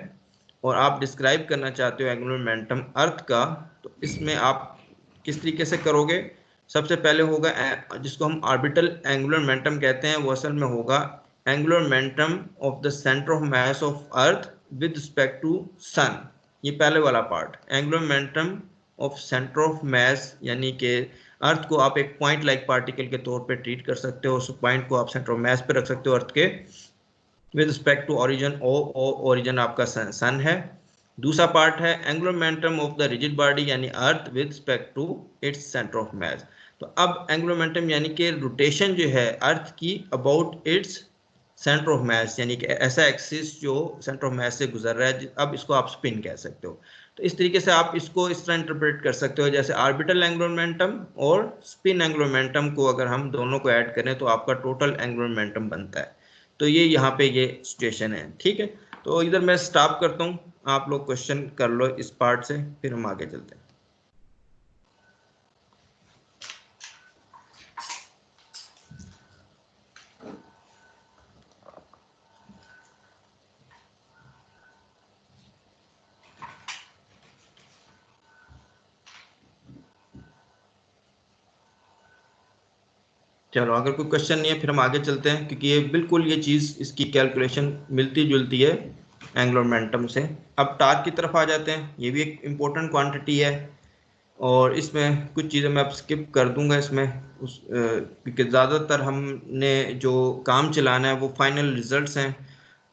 और आप डिस्क्राइब करना चाहते हो एंगुलर मोमेंटम अर्थ का, तो इसमें आप किस तरीके से करोगे। सबसे पहले होगा जिसको हम ऑर्बिटल एंगुलर मोमेंटम कहते हैं, वो असल में होगा angular momentum of the centre of mass of earth with respect to sun. ये पहले वाला part, angular momentum of centre of mass, यानी कि अर्थ को आप एक पॉइंट लाइक पार्टिकल के तौर पे ट्रीट कर सकते हो, उस पॉइंट को आप सेंटर ऑफ मास पे रख सकते हो अर्थ के, with respect to origin O, origin आपका सन है। दूसरा पार्ट है angular momentum of the rigid body यानी earth with respect to its centre of mass. तो अब एंगुलर मोमेंटम यानी कि रोटेशन जो है अर्थ की about it's centre of mass, यानी कि ऐसा एक्सिस जो सेंटर ऑफ मास से गुजर रहा है, अब इसको आप स्पिन कह सकते हो। तो इस तरीके से आप इसको इस तरह इंटरप्रेट कर सकते हो, जैसे ऑर्बिटल एंगुलर मोमेंटम और स्पिन एंगुलर मोमेंटम को अगर हम दोनों को ऐड करें तो आपका टोटल एंगुलर मोमेंटम बनता है। तो ये यहाँ पे ये सिचुएशन है, ठीक है। तो इधर मैं स्टॉप करता हूँ, आप लोग क्वेश्चन कर लो इस पार्ट से, फिर हम आगे चलते हैं। चलो अगर कोई क्वेश्चन नहीं है फिर हम आगे चलते हैं, क्योंकि ये बिल्कुल ये चीज़ इसकी कैलकुलेशन मिलती जुलती है एंगुलर मोमेंटम से। अब टार्क की तरफ आ जाते हैं, ये भी एक इम्पोर्टेंट क्वांटिटी है, और इसमें कुछ चीज़ें मैं अब स्किप कर दूंगा इसमें क्योंकि ज़्यादातर हमने जो काम चलाना है वो फाइनल रिजल्ट्स हैं।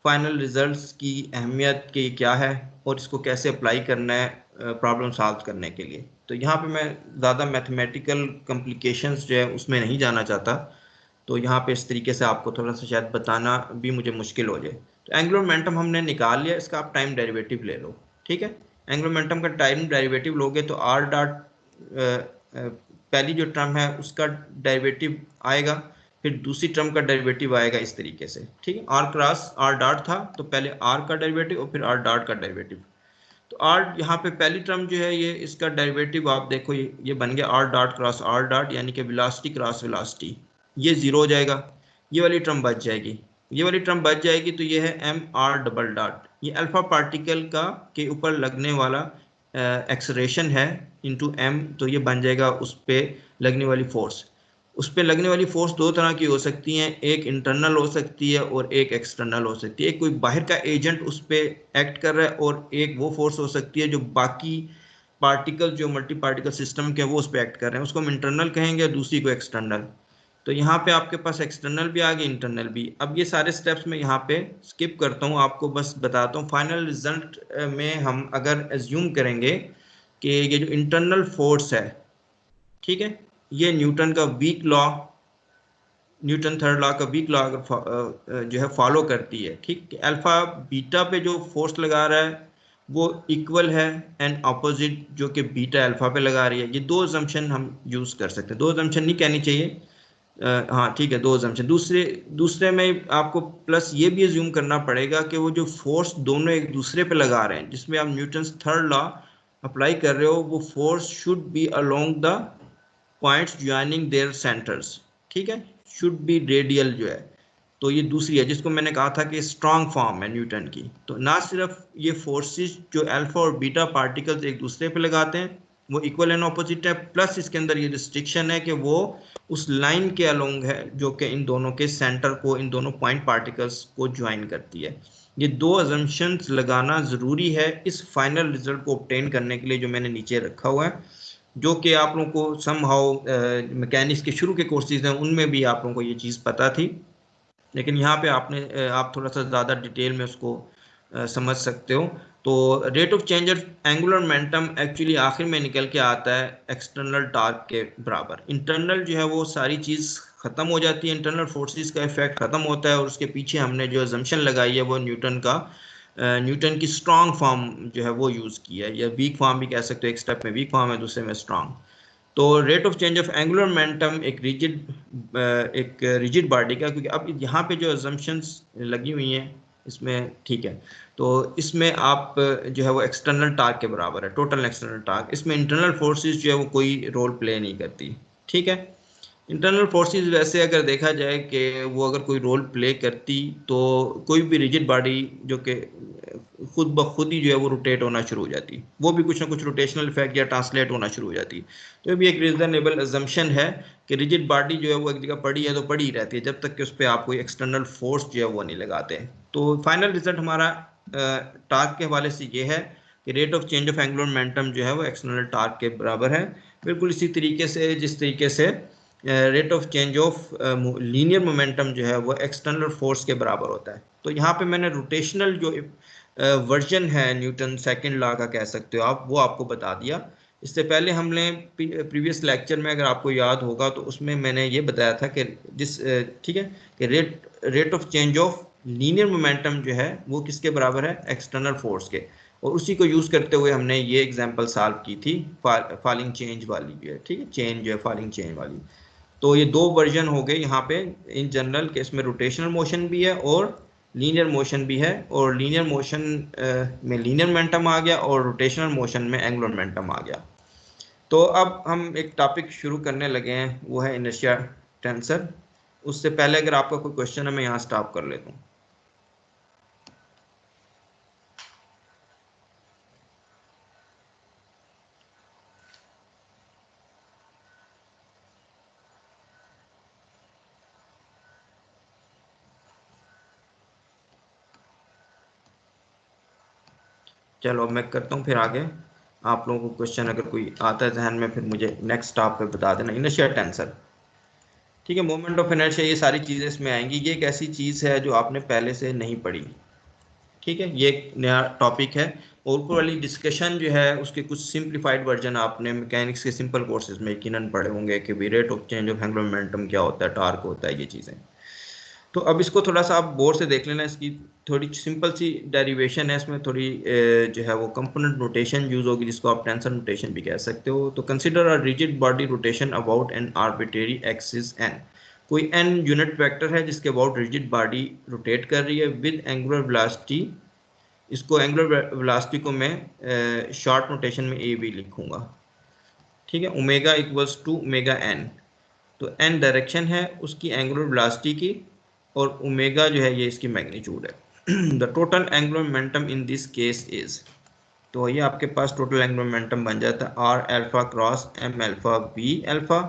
फाइनल रिजल्ट्स की अहमियत की क्या है और इसको कैसे अप्लाई करना है प्रॉब्लम सॉल्व करने के लिए। तो यहाँ पे मैं ज़्यादा मैथमेटिकल कॉम्प्लिकेशंस जो है उसमें नहीं जाना चाहता, तो यहाँ पे इस तरीके से आपको थोड़ा सा शायद बताना भी मुझे मुश्किल हो जाए। तो एंगुलर मोमेंटम हमने निकाल लिया, इसका आप टाइम डेरिवेटिव ले लो, ठीक है। एंगुलर मोमेंटम का टाइम डेरिवेटिव लोगे तो आर डॉट पहली जो टर्म है उसका डेरिवेटिव आएगा, फिर दूसरी टर्म का डेरिवेटिव आएगा इस तरीके से, ठीक है। आर क्रॉस आर डॉट था तो पहले आर का डेरिवेटिव और फिर आर डॉट का डेरिवेटिव। तो आर यहाँ पे पहली टर्म जो है ये इसका डेरिवेटिव आप देखो, ये बन गया r dot cross R dot, यानी कि वेलोसिटी क्रॉस वेलोसिटी, ये जीरो हो जाएगा, ये वाली टर्म बच जाएगी, ये वाली टर्म बच जाएगी। तो ये है एम आर डबल डॉट, ये अल्फा पार्टिकल का के ऊपर लगने वाला एक्सलेरेशन है इनटू एम, तो ये बन जाएगा उस पर लगने वाली फोर्स। उस पर लगने वाली फोर्स दो तरह की हो सकती हैं, एक इंटरनल हो सकती है और एक एक्सटर्नल हो सकती है। एक कोई बाहर का एजेंट उस पर एक्ट कर रहा है, और एक वो फोर्स हो सकती है जो बाकी पार्टिकल जो मल्टी पार्टिकल सिस्टम के वो उस पर एक्ट कर रहे हैं, उसको हम इंटरनल कहेंगे, दूसरी को एक्सटर्नल। तो यहाँ पे आपके पास एक्सटर्नल भी आ गई, इंटरनल भी। अब ये सारे स्टेप्स मैं यहाँ पे स्किप करता हूँ, आपको बस बताता हूँ। फाइनल रिजल्ट में हम अगर एज्यूम करेंगे कि ये जो इंटरनल फोर्स है, ठीक है, ये न्यूटन का weak law, Newton third law का वीक लॉ अगर जो है फॉलो करती है, ठीक। अल्फा बीटा पे जो फोर्स लगा रहा है वो इक्वल है एंड ऑपोजिट जो कि बीटा अल्फा पे लगा रही है। ये दो अजम्पशन हम यूज कर सकते हैं, दो अजम्पशन नहीं कहनी चाहिए, हाँ ठीक है, दो अजम्पशन। दूसरे में आपको प्लस ये भी अज्यूम करना पड़ेगा कि वो जो फोर्स दोनों एक दूसरे पे लगा रहे हैं, जिसमें आप न्यूटन थर्ड लॉ अप्लाई कर रहे हो, वो force should be along the points joining there centres, ठीक है, शुड बी रेडियल जो है। तो ये दूसरी है जिसको मैंने कहा था कि स्ट्रॉन्ग फॉर्म है न्यूटन की। तो ना सिर्फ ये फोर्सेस जो अल्फा और बीटा पार्टिकल्स एक दूसरे पे लगाते हैं वो इक्वल एंड ऑपोजिट है, प्लस इसके अंदर ये रिस्ट्रिक्शन है कि वो उस लाइन के अलोंग है जो कि इन दोनों के सेंटर को, इन दोनों पॉइंट पार्टिकल्स को ज्वाइन करती है। ये दो अजम्पशंस लगाना ज़रूरी है इस फाइनल रिजल्ट को ऑब्टेन करने के लिए, जो मैंने नीचे रखा हुआ है, जो कि आप लोगों को समहाउ मैकेनिक्स के शुरू के कोर्सेज हैं उनमें भी आप लोगों को ये चीज़ पता थी, लेकिन यहाँ पे आप थोड़ा सा ज़्यादा डिटेल में उसको समझ सकते हो। तो rate of change of angular momentum actually आखिर में निकल के आता है एक्सटर्नल टॉर्क के बराबर। इंटरनल जो है वो सारी चीज़ ख़त्म हो जाती है, इंटरनल फोर्सेस का इफेक्ट ख़त्म होता है, और उसके पीछे हमने जो अजम्पशन लगाई है वो न्यूटन की स्ट्रॉन्ग फॉर्म जो है वो यूज़ की है, या वीक फॉर्म भी कह सकते हो, एक स्टेप में वीक फॉर्म है, दूसरे में स्ट्रॉन्ग। तो rate of change of angular momentum एक रिजिड बॉडी का, क्योंकि अब यहाँ पे जो अजम्पशंस लगी हुई हैं इसमें, ठीक है, तो इसमें आप जो है वो एक्सटर्नल टार्क के बराबर है, टोटल एक्सटर्नल टार्क। इसमें इंटरनल फोर्सेस जो है वो कोई रोल प्ले नहीं करती, ठीक है। इंटरनल फोर्सेस वैसे अगर देखा जाए कि वो अगर कोई रोल प्ले करती तो कोई भी रिजिड बॉडी जो कि खुद ब खुद ही जो है वो रोटेट होना शुरू हो जाती, वो भी कुछ ना कुछ रोटेशनल इफेक्ट या ट्रांसलेट होना शुरू हो जाती। तो ये भी एक रीजनेबल अजम्पशन है कि रिजिड बॉडी जो है वो एक जगह पड़ी है तो पड़ी ही रहती है, जब तक कि उस पर आप कोई एक्सटर्नल फोर्स जो है वो नहीं लगाते। तो फाइनल रिजल्ट हमारा टार्क के हवाले से ये है कि rate of change of angular momentum जो है वो एक्सटर्नल टार्क के बराबर है। बिल्कुल इसी तरीके से जिस तरीके से rate of change of linear momentum जो है वो एक्सटर्नल फोर्स के बराबर होता है। तो यहाँ पे मैंने रोटेशनल जो वर्जन है न्यूटन सेकंड लॉ का कह सकते हो आप, वो आपको बता दिया। इससे पहले हमने प्रीवियस लेक्चर में अगर आपको याद होगा तो उसमें मैंने ये बताया था कि ठीक है, कि rate of change of linear momentum जो है वो किसके बराबर है, एक्सटर्नल फोर्स के। और उसी को यूज़ करते हुए हमने ये एग्जांपल सॉल्व की थी फॉलिंग चेंज वाली जो है, ठीक है, चेंज जो है फॉलिंग चेंज वाली। तो ये दो वर्जन हो गए यहाँ पे इन जनरल के, इसमें रोटेशनल मोशन भी है और लीनियर मोशन भी है, और लीनियर मोशन में लीनियर मोमेंटम आ गया और रोटेशनल मोशन में एंगुलर मोमेंटम आ गया। तो अब हम एक टॉपिक शुरू करने लगे हैं, वो है इनर्शिया टेंसर। उससे पहले अगर आपका कोई क्वेश्चन है मैं यहाँ स्टॉप कर लेता हूँ। चलो मैं करता हूँ फिर आगे, आप लोगों को क्वेश्चन अगर कोई आता है जहन में फिर मुझे नेक्स्ट स्टॉप पे बता देना। इनर्शिया टेंसर, ठीक है, मोमेंट ऑफ इनर्शिया, ये सारी चीज़ें इसमें आएंगी। ये एक ऐसी चीज़ है जो आपने पहले से नहीं पढ़ी, ठीक है, ये एक नया टॉपिक है, और ऊपर वाली डिस्कशन जो है उसके कुछ सिंप्लीफाइड वर्जन आपने मैकेनिक्स के सिंपल कोर्सेज में यकीनन पढ़े होंगे कि भी rate of change of angular momentum क्या होता है, टार्क होता है, ये चीज़ें। तो अब इसको थोड़ा सा आप बोर्ड से देख लेना, इसकी थोड़ी सिंपल सी डेरिवेशन है, इसमें थोड़ी जो है वो कंपोनेंट नोटेशन यूज होगी जिसको आप टेंसर नोटेशन भी कह सकते हो। तो consider a rigid body rotation about an arbitrary axis N, कोई एन यूनिट वेक्टर है जिसके अबाउट रिजिड बॉडी रोटेट कर रही है विद एंगुलर वेलोसिटी। इसको एंगुलर वेलोसिटी को मैं शॉर्ट नोटेशन में ए बी लिखूंगा, ठीक है। Omega equals to omega N, तो एन डायरेक्शन है उसकी एंगुलर वेलोसिटी की, और ओमेगा जो है ये इसकी मैग्नीट्यूड है। The total angular momentum in this case is, तो ये आपके पास टोटल एंगुलर मोमेंटम बन जाता है R alpha cross M alpha V alpha,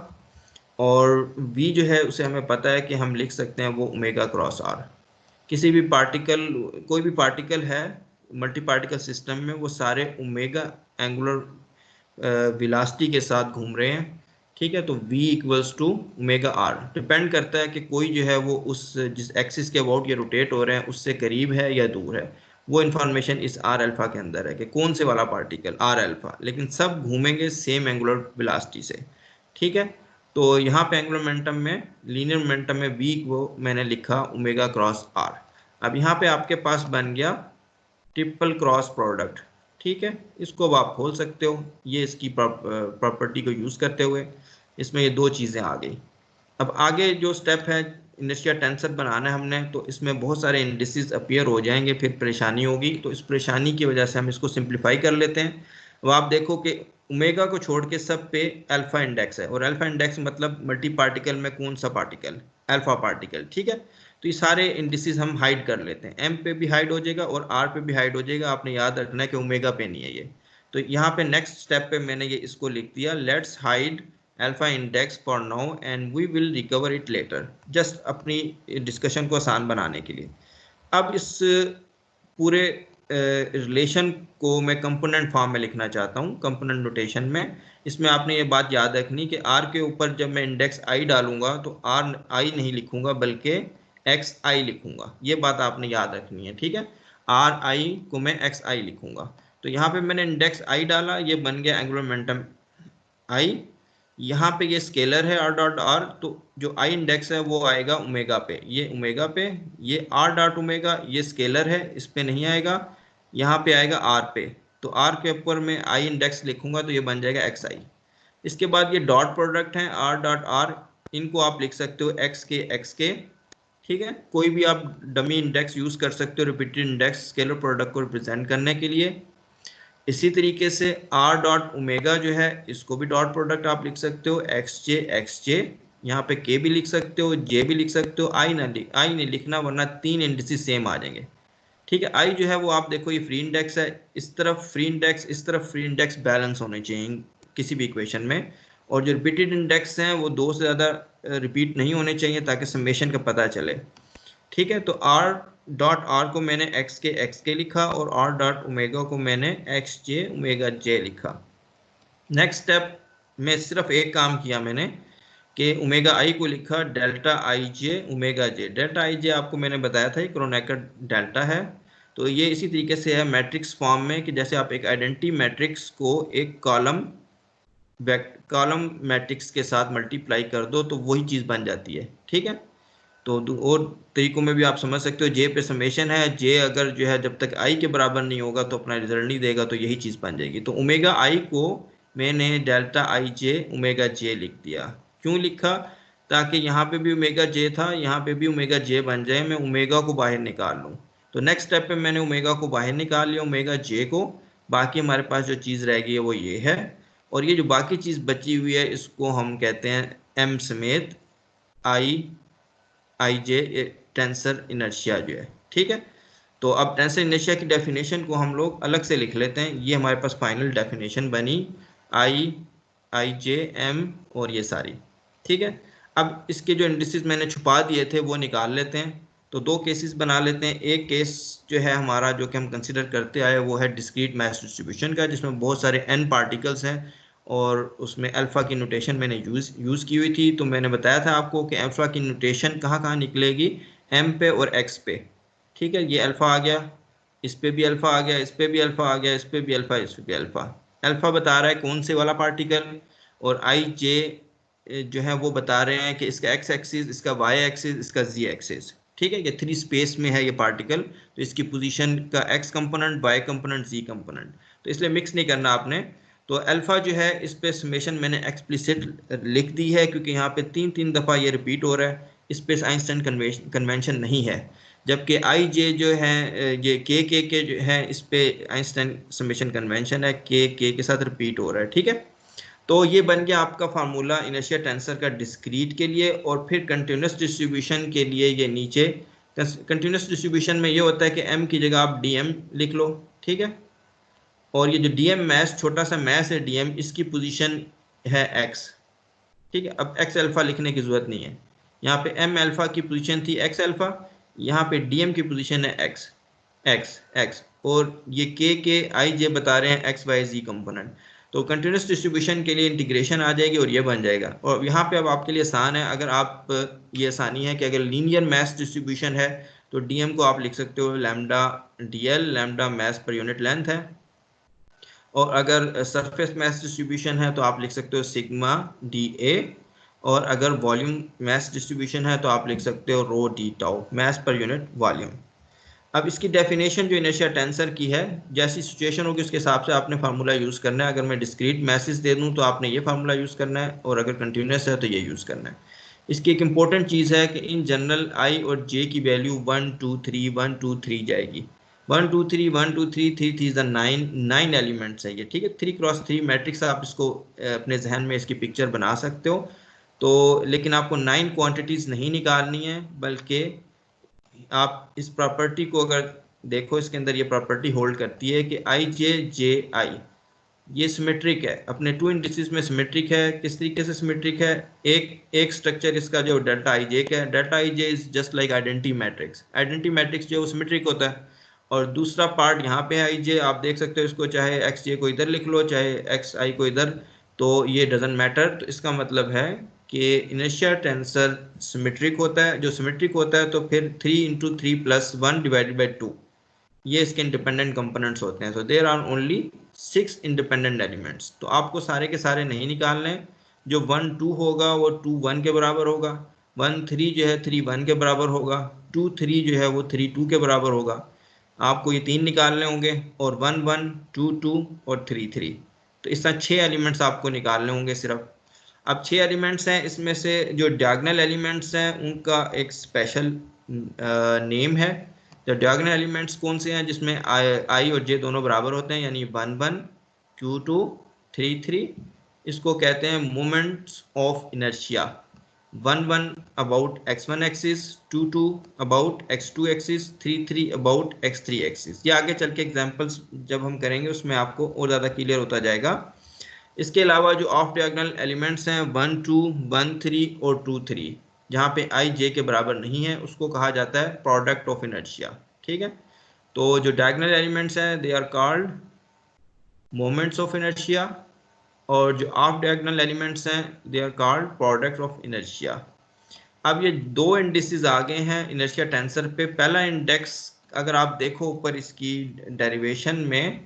और वी जो है उसे हमें पता है कि हम लिख सकते हैं वो ओमेगा क्रॉस आर। किसी भी पार्टिकल, कोई भी पार्टिकल है मल्टी पार्टिकल सिस्टम में, वो सारे ओमेगा एंगुलर वेलोसिटी के साथ घूम रहे हैं, ठीक है। तो v equals to omega R, depend करता है कि कोई जो है वो उस जिस एक्सिस के अबाउट ये रोटेट हो रहे हैं उससे करीब है या दूर है। वो इन्फॉर्मेशन इस आर अल्फा के अंदर है कि कौन से वाला पार्टिकल आर अल्फा, लेकिन सब घूमेंगे सेम एंगुलर वेलोसिटी से, ठीक है। तो यहाँ पे एंगुलर मोमेंटम में, लीनियर मोमेंटम में v को मैंने लिखा ओमेगा क्रॉस आर। अब यहाँ पे आपके पास बन गया ट्रिपल क्रॉस प्रोडक्ट, ठीक है। इसको अब आप खोल सकते हो ये इसकी प्रॉपर्टी को यूज करते हुए, इसमें ये दो चीजें आ गई। अब आगे जो स्टेप है इनर्शिया टेंसर बनाना है हमने, तो इसमें बहुत सारे इंडिसेस अपीयर हो जाएंगे, फिर परेशानी होगी। तो इस परेशानी की वजह से हम इसको सिंप्लीफाई कर लेते हैं। अब आप देखो कि ओमेगा को छोड़ के सब पे अल्फा इंडेक्स है, और अल्फा इंडेक्स मतलब मल्टी पार्टिकल में कौन सा पार्टिकल, अल्फा पार्टिकल, ठीक है। तो ये सारे इंडिसेस हम हाइड कर लेते हैं, एम पे भी हाइड हो जाएगा और आर पे भी हाइड हो जाएगा। आपने याद रखना है कि ओमेगा पे नहीं है ये। तो यहाँ पे नेक्स्ट स्टेप पे मैंने ये इसको लिख दिया, let's hide alpha index for now and we will recover it later, just अपनी डिस्कशन को आसान बनाने के लिए। अब इस पूरे रिलेशन को मैं कंपोनेंट फॉर्म में लिखना चाहता हूँ, कंपोनेंट नोटेशन में। इसमें आपने ये बात याद रखनी कि आर के ऊपर जब मैं इंडेक्स आई डालूंगा तो आर आई नहीं लिखूंगा बल्कि एक्स आई लिखूंगा, ये बात आपने याद रखनी है, ठीक है। आर आई को मैं एक्स आई लिखूंगा। तो यहाँ पे मैंने इंडेक्स आई डाला, ये बन गया एंगुलर मोमेंटम आई। यहाँ पे ये स्केलर है आर डॉट आर, तो जो आई इंडेक्स है वो आएगा ओमेगा पे, ये ओमेगा पे, ये आर डॉट ओमेगा ये स्केलर है इस पे नहीं आएगा, यहाँ पे आएगा आर पे। तो आर के ऊपर मैं आई इंडेक्स लिखूंगा तो ये बन जाएगा एक्स आई। इसके बाद ये डॉट प्रोडक्ट है आर डॉट आर, इनको आप लिख सकते हो एक्स के, ठीक है। कोई भी आप डमी इंडेक्स यूज कर सकते हो रिपीटेड इंडेक्स स्केलर प्रोडक्ट को रिप्रेजेंट करने के लिए। इसी तरीके से आर डॉट ओमेगा जो है इसको भी डॉट प्रोडक्ट आप लिख सकते हो एक्स जे, यहाँ पे के भी लिख सकते हो, जे भी लिख सकते हो, आई नहीं लिखना वरना तीन इंडिसेस सेम आ जाएंगे, ठीक है। आई जो है वो आप देखो ये फ्री इंडेक्स है, इस तरफ फ्री इंडेक्स इस तरफ फ्री इंडेक्स बैलेंस होने चाहिए किसी भी इक्वेशन में, और जो रिपीटेड इंडेक्स हैं वो दो से ज़्यादा रिपीट नहीं होने चाहिए ताकि समेशन का पता चले, ठीक है। तो आर डॉट आर को मैंने एक्स के लिखा और आर डॉट ओमेगा को मैंने एक्स जे ओमेगा जे लिखा। नेक्स्ट स्टेप में सिर्फ एक काम किया मैंने कि ओमेगा आई को लिखा delta i j omega j. Delta i j आपको मैंने बताया था क्रोनेकर डेल्टा है, तो ये इसी तरीके से है मैट्रिक्स फॉर्म में कि जैसे आप एक आइडेंटिटी मैट्रिक्स को एक कॉलम मैट्रिक्स के साथ मल्टीप्लाई कर दो तो वही चीज़ बन जाती है, ठीक है। तो और तरीकों में भी आप समझ सकते हो, जे पे समेशन है, जे अगर जो है जब तक आई के बराबर नहीं होगा तो अपना रिजल्ट नहीं देगा, तो यही चीज़ बन जाएगी। तो ओमेगा आई को मैंने डेल्टा आई जे ओमेगा जे लिख दिया। क्यों लिखा? ताकि यहाँ पे भी ओमेगा जे था, यहाँ पे भी ओमेगा जे बन जाए, मैं ओमेगा को बाहर निकाल लूँ। तो नेक्स्ट स्टेप पे मैंने ओमेगा को बाहर निकाल लिया, ओमेगा जे को। बाकी हमारे पास जो चीज़ रह गई है वो ये है, और ये जो बाकी चीज़ बची हुई है इसको हम कहते हैं एम समेत आई जे टेंसर इनर्शिया जो है, ठीक है। तो अब टेंसर इनर्शिया की डेफिनेशन को हम लोग अलग से लिख लेते हैं। ये हमारे पास फाइनल डेफिनेशन बनी आई जे एम और ये सारी, ठीक है। अब इसके जो इंडिसेस मैंने छुपा दिए थे वो निकाल लेते हैं। तो दो केसेस बना लेते हैं। एक केस जो है हमारा जो कि हम कंसिडर करते आए वो है डिस्क्रीट मास डिस्ट्रीब्यूशन का, जिसमें बहुत सारे n पार्टिकल्स हैं और उसमें अल्फ़ा की नोटेशन मैंने यूज़ की हुई थी। तो मैंने बताया था आपको कि अल्फ़ा की नोटेशन कहाँ कहाँ निकलेगी, m पे और x पे, ठीक है। ये अल्फ़ा आ गया, इस पे भी अल्फा आ गया, इस पे भी अल्फा आ गया, इस पे भी अल्फा, इस पे भी अल्फा। अल्फा बता रहा है कौन से वाला पार्टिकल, और आई जे जो है वो बता रहे हैं कि इसका एक्स एक्सिस, इसका वाई एक्सिस, इसका जी एक्सिस। ठीक है, ये 3 स्पेस में है ये पार्टिकल, तो इसकी पोजीशन का एक्स कंपोनेंट, वाई कंपोनेंट, जी कंपोनेंट, तो इसलिए मिक्स नहीं करना आपने। तो अल्फा जो है इस पे समेशन मैंने एक्सप्लिसिट लिख दी है, क्योंकि यहाँ पे 3 दफ़ा ये रिपीट हो रहा है, इस पे आइंस्टाइन कन्वेंशन नहीं है। जबकि आई जे जो है ये के जो है इस पे आइंस्टाइन समेशन कन्वेंशन है, के के साथ रिपीट हो रहा है। ठीक है, तो ये बन गया आपका फार्मूला इनर्शिया टेंसर का डिस्क्रीट के लिए। और फिर कंटिन्यूस डिस्ट्रीब्यूशन के लिए ये नीचे कंटिन्यूस डिस्ट्रीब्यूशन में ये होता है कि m की जगह आप dm लिख लो। ठीक है, और ये जो dm मैस, छोटा सा मैस है dm, इसकी पोजीशन है x। ठीक है, अब x अल्फा लिखने की जरूरत नहीं है, यहाँ पे m अल्फा की पोजीशन थी x अल्फा, यहाँ पे dm की पोजीशन है x x x, और ये के आई जे बता रहे हैं x y z कंपोनेंट। तो कंटिन्यूस डिस्ट्रीब्यूशन के लिए इंटीग्रेशन आ जाएगी और ये बन जाएगा। और यहाँ पे अब आपके लिए आसान है, अगर आप ये आसानी है कि अगर लीनियर मास डिस्ट्रीब्यूशन है तो dm को आप लिख सकते हो लैम्डा dl, लैम्डा मास पर यूनिट लेंथ है। और अगर सरफेस मास डिस्ट्रीब्यूशन है तो आप लिख सकते हो सिग्मा dA, और अगर वॉल्यूम मास डिस्ट्रीब्यूशन है तो आप लिख सकते हो रो डी टाउ, मास पर यूनिट वॉल्यूम। अब इसकी डेफिनेशन जो इनर्शिया टेंसर की है, जैसी सिचुएशन होगी उसके हिसाब से आपने फार्मूला यूज़ करना है। अगर मैं डिस्क्रीट मैसेज दे दूं तो आपने ये फार्मूला यूज़ करना है, और अगर कंटिन्यूस है तो ये यूज़ करना है। इसकी एक इंपॉर्टेंट चीज़ है कि इन जनरल आई और जे की वैल्यू 1 2 3 1 2 3 जाएगी। 1 2 3 1 2 3 3 3 9 एलिमेंट्स है ये। ठीक है, 3x3 मैट्रिक्स, आप इसको अपने जहन में इसकी पिक्चर बना सकते हो। तो लेकिन आपको 9 क्वांटिटीज़ नहीं निकालनी है, बल्कि आप इस प्रॉपर्टी को अगर देखो, इसके अंदर ये प्रॉपर्टी होल्ड करती है कि आई जे जे आई ये सिमेट्रिक है, अपने 2 इंडिसेस में सिमेट्रिक है। किस तरीके से सिमेट्रिक है, एक स्ट्रक्चर इसका जो डेल्टा आई जे का है, delta i J is just like identity matrix. Identity matrix जो है वो सिमेट्रिक होता है। और दूसरा पार्ट यहाँ पे आई जे, आप देख सकते हो इसको, चाहे एक्स जे को इधर लिख लो, चाहे एक्स आई को इधर, तो ये डजेंट मैटर। तो इसका मतलब है कि इनर्शिया टेंसर सिमेट्रिक होता है। जो सिमेट्रिक होता है तो फिर 3 × 3 + 1 / 2 ये इसके इंडिपेंडेंट कंपोनेंट्स होते हैं। तो there are only 6 independent elements. तो आपको सारे के सारे नहीं निकालने हैं। जो 1 2 होगा वो 2 1 के बराबर होगा, 1 3 जो है 3 1 के बराबर होगा, 2 3 जो है वो 3 2 के बराबर होगा। आपको ये 3 निकालने होंगे, और 1 1 2 2 और 3 3। तो इस तरह 6 एलिमेंट्स आपको निकालने होंगे सिर्फ। अब 6 एलिमेंट्स हैं, इसमें से जो डायगोनल एलिमेंट्स हैं उनका एक स्पेशल नेम है। जो डायगोनल एलिमेंट्स कौन से हैं, जिसमें आई और जे दोनों बराबर होते हैं, यानी 1 1 2 2 3 3, इसको कहते हैं moments of inertia. 1 1 about x1 axis, 2 2 about x2 axis, 3 3 about x3 axis. ये आगे चल के एग्जाम्पल्स जब हम करेंगे उसमें आपको और ज़्यादा क्लियर होता जाएगा। इसके अलावा जो ऑफ डायगोनल एलिमेंट्स हैं 1 2 1 3 और 2 3, जहाँ पे आई जे के बराबर नहीं है, उसको कहा जाता है प्रोडक्ट ऑफ इनर्शिया। ठीक है, तो जो डायगोनल एलिमेंट्स हैं they are called moments of inertia, और जो ऑफ डायगोनल एलिमेंट्स हैं they are called product of inertia. अब ये 2 इंडिसेस आ गए हैं इनर्शिया टेंसर पे। पहला इंडेक्स अगर आप देखो ऊपर इसकी डेरिवेशन में,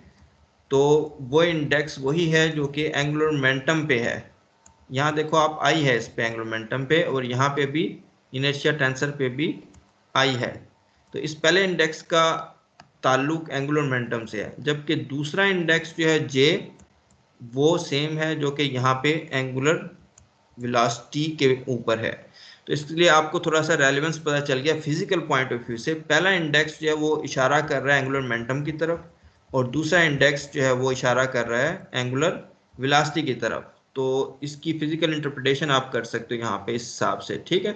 तो वो इंडेक्स वही है जो कि एंगुलर मोमेंटम पे है। यहाँ देखो आप आई है इस पे एंगुलर मोमेंटम पे, और यहाँ पे भी इनर्शिया टेंसर पे भी आई है। तो इस पहले इंडेक्स का ताल्लुक एंगुलर मोमेंटम से है, जबकि दूसरा इंडेक्स जो है जे, वो सेम है जो कि यहाँ पे एंगुलर वेलोसिटी के ऊपर है। तो इसलिए आपको थोड़ा सा रेलेवेंस पता चल गया फिजिकल पॉइंट ऑफ व्यू से। पहला इंडेक्स जो है वो इशारा कर रहा है एंगुलर मोमेंटम की तरफ, और दूसरा इंडेक्स जो है वो इशारा कर रहा है एंगुलर वेलोसिटी की तरफ। तो इसकी फिजिकल इंटरप्रिटेशन आप कर सकते हो यहाँ पे इस हिसाब से। ठीक है,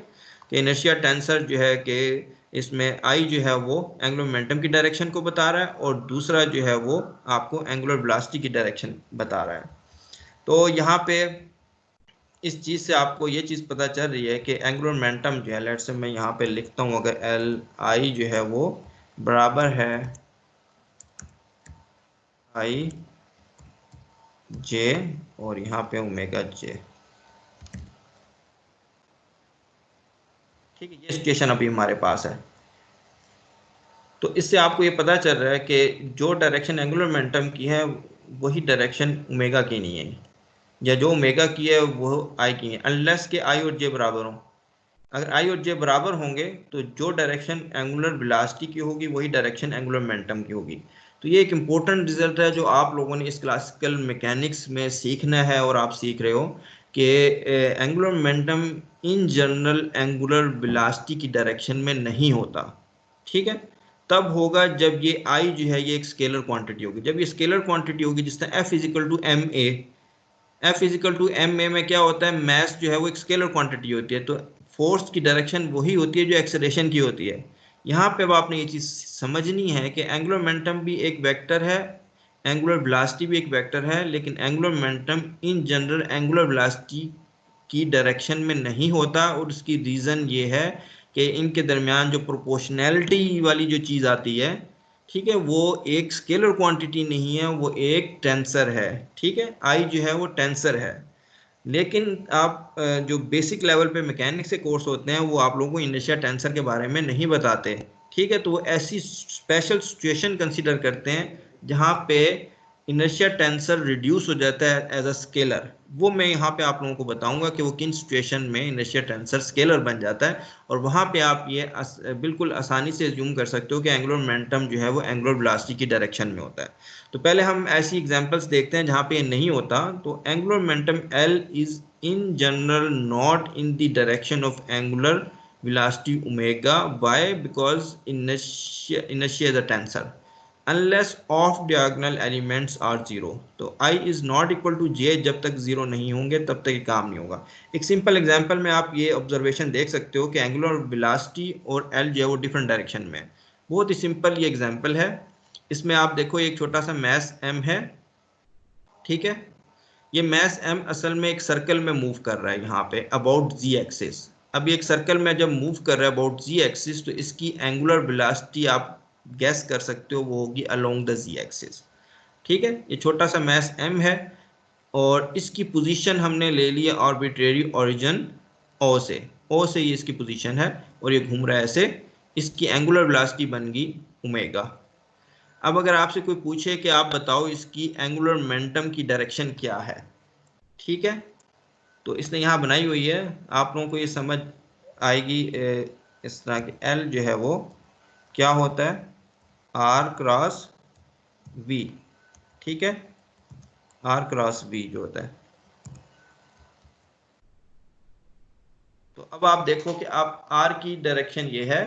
कि इनर्शिया टेंसर जो है कि इसमें आई जो है वो एंगुलर मोमेंटम की डायरेक्शन को बता रहा है, और दूसरा जो है वो आपको एंगुलर वेलोसिटी की डायरेक्शन बता रहा है। तो यहाँ पे इस चीज़ से आपको ये चीज़ पता चल रही है कि एंगुलर मोमेंटम जो है, लेट्स से मैं यहाँ पे लिखता हूँ, अगर एल आई जो है वो बराबर है आई जे और यहाँ पे ओमेगा जे। ठीक है, ये सिचुएशन अभी हमारे पास है। तो इससे आपको ये पता चल रहा है कि जो डायरेक्शन एंगुलर मोमेंटम की है वही डायरेक्शन ओमेगा की नहीं है, या जो ओमेगा की है वो आई की है, अनलेस के आई और जे बराबर हों। अगर आई और जे बराबर होंगे तो जो डायरेक्शन एंगुलर वेलोसिटी की होगी वही डायरेक्शन एंगुलर मोमेंटम की होगी। तो ये एक इम्पोर्टेंट रिजल्ट है जो आप लोगों ने इस क्लासिकल मैकेनिक्स में सीखना है, और आप सीख रहे हो कि angular momentum in general angular velocity की डायरेक्शन में नहीं होता। ठीक है, तब होगा जब ये आई जो है ये एक स्केलर क्वांटिटी होगी। जब ये स्केलर क्वांटिटी होगी, जिस तरह F equal to M A, F equal to M A में क्या होता है, मैस जो है वो एक स्केलर क्वांटिटी होती है, तो फोर्स की डायरेक्शन वही होती है जो एक्सेलरेशन की होती है। यहाँ पे अब आपने ये चीज़ समझनी है कि एंगुलर मोमेंटम भी एक वेक्टर है, एंगुलर वेलोसिटी भी एक वेक्टर है, लेकिन angular momentum in general angular velocity की डायरेक्शन में नहीं होता। और उसकी रीज़न ये है कि इनके दरमियान जो प्रोपोर्शनैलिटी वाली जो चीज़ आती है, ठीक है, वो एक स्केलर क्वांटिटी नहीं है, वो एक टेंसर है। ठीक है, आई जो है वो टेंसर है। लेकिन आप जो बेसिक लेवल पे मैकेनिक्स के कोर्स होते हैं वो आप लोगों को इनर्शिया टेंसर के बारे में नहीं बताते। ठीक है, तो वो ऐसी स्पेशल सिचुएशन कंसीडर करते हैं जहाँ पे इनर्शिया टेंसर रिड्यूस हो जाता है एज अ स्केलर। वो मैं यहाँ पे आप लोगों को बताऊंगा कि वो किन सिचुएशन में इनर्शिया टेंसर स्केलर बन जाता है, और वहाँ पे आप ये बिल्कुल आसानी से अज्यूम कर सकते हो कि एंगुलर मोमेंटम जो है वो एंगुलर वेलोसिटी की डायरेक्शन में होता है। तो पहले हम ऐसी एग्जांपल्स देखते हैं जहाँ पे ये नहीं होता। तो angular momentum L is in general not in the direction of angular velocity omega, why? Because inertia is a tensor unless off diagonal elements are zero। तो I is not equal to J जब तक zero नहीं होंगे तब तक ये काम नहीं होगा। एक सिंपल एग्जांपल में आप ये ऑब्जर्वेशन देख सकते हो कि एंगुलर वेलोसिटी और L जो है वो डिफरेंट डायरेक्शन में है। बहुत ही सिंपल ये एग्जांपल है। इसमें आप देखो एक छोटा सा मैस M है, ठीक है, ये मैस M असल में एक सर्कल में मूव कर रहा है यहाँ पे अबाउट Z एक्सिस। अब ये एक सर्कल में जब मूव कर रहा है अबाउट Z एक्सिस, तो इसकी एंगुलर वेलोसिटी आप गैस कर सकते हो वो होगी अलोंग द Z एक्सिस। ठीक है, ये छोटा सा मैस M है और इसकी पोजीशन हमने ले लिया आर्बिट्रेरी ओरिजिन O से ये इसकी पोजीशन है और ये घूम रहा है ऐसे। इसकी एंगुलर वेलोसिटी बन गई ओमेगा। अब अगर आपसे कोई पूछे कि आप बताओ इसकी एंगुलर मोमेंटम की डायरेक्शन क्या है, ठीक है, तो इसने यहाँ बनाई हुई है, आप लोगों को ये समझ आएगी इस तरह की। L जो है वो क्या होता है, R क्रॉस V। ठीक है, R क्रॉस V जो होता है। तो अब आप देखो कि आप R की डायरेक्शन ये है,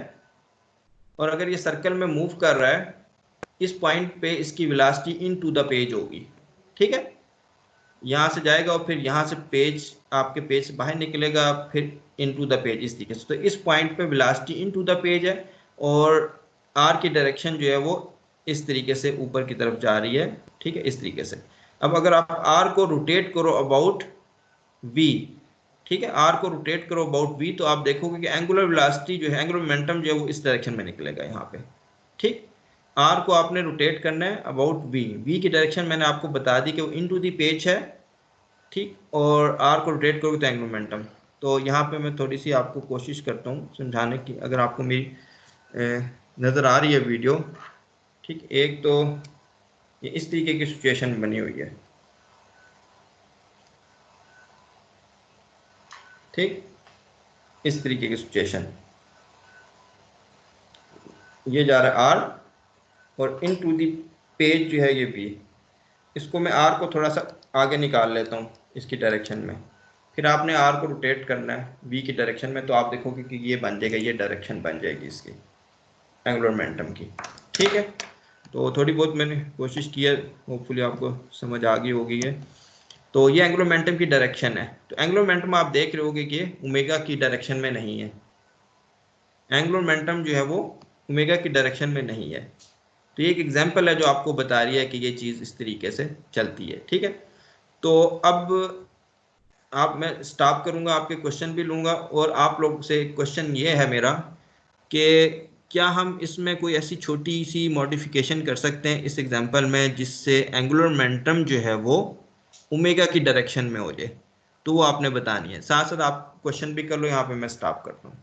और अगर ये सर्कल में मूव कर रहा है, इस पॉइंट पे इसकी velocity into the page होगी। ठीक है, यहाँ से जाएगा और फिर यहाँ से पेज, आपके पेज से बाहर निकलेगा, फिर इनटू द पेज, इस तरीके से। तो इस पॉइंट पे वेलोसिटी इनटू द पेज है, और आर की डायरेक्शन जो है वो इस तरीके से ऊपर की तरफ जा रही है। ठीक है, इस तरीके से। अब अगर आप आर को रोटेट करो अबाउट वी, ठीक है, आर को रोटेट करो अबाउट वी, तो आप देखोगे कि एंगुलर वेलोसिटी जो है, एंगुलर मोमेंटम जो है वो इस डायरेक्शन में निकलेगा यहाँ पे। ठीक, आर को आपने रोटेट करना है अबाउट वी। वी की डायरेक्शन मैंने आपको बता दी कि वो इनटू द पेज है। ठीक, और आर को रोटेट करोगे तो एंगुलर मोमेंटम। तो यहाँ पे मैं थोड़ी सी आपको कोशिश करता हूँ समझाने की, अगर आपको मेरी नज़र आ रही है वीडियो। ठीक, एक तो ये इस तरीके की सिचुएशन बनी हुई है। ठीक, इस तरीके की सिचुएशन, ये जा रहा है आर और इन टू दी पेज जो है ये बी। इसको मैं आर को थोड़ा सा आगे निकाल लेता हूँ इसकी डायरेक्शन में, फिर आपने आर को रोटेट करना है वी की डायरेक्शन में, तो आप देखोगे कि ये बन जाएगा, ये डायरेक्शन बन जाएगी इसकी एंगुलर मोमेंटम की। ठीक है, तो थोड़ी बहुत मैंने कोशिश की है, होपफुली आपको समझ आ गई होगी ये। तो ये एंगुलर मोमेंटम की डायरेक्शन है। तो एंगुलर मोमेंटम आप देख रहे होगे कि ओमेगा की डायरेक्शन में नहीं है, एंगुलर मोमेंटम जो है वो ओमेगा की डायरेक्शन में नहीं है। तो ये एक एग्जांपल है जो आपको बता रही है कि ये चीज़ इस तरीके से चलती है। ठीक है, तो अब आप, मैं स्टॉप करूंगा, आपके क्वेश्चन भी लूंगा, और आप लोग से क्वेश्चन ये है मेरा कि क्या हम इसमें कोई ऐसी छोटी सी मॉडिफिकेशन कर सकते हैं इस एग्जांपल में जिससे एंगुलर मोमेंटम जो है वो ओमेगा की डायरेक्शन में हो जाए। तो वो आपने बतानी है, साथ साथ आप क्वेश्चन भी कर लो। यहाँ पे मैं स्टॉप करता हूँ।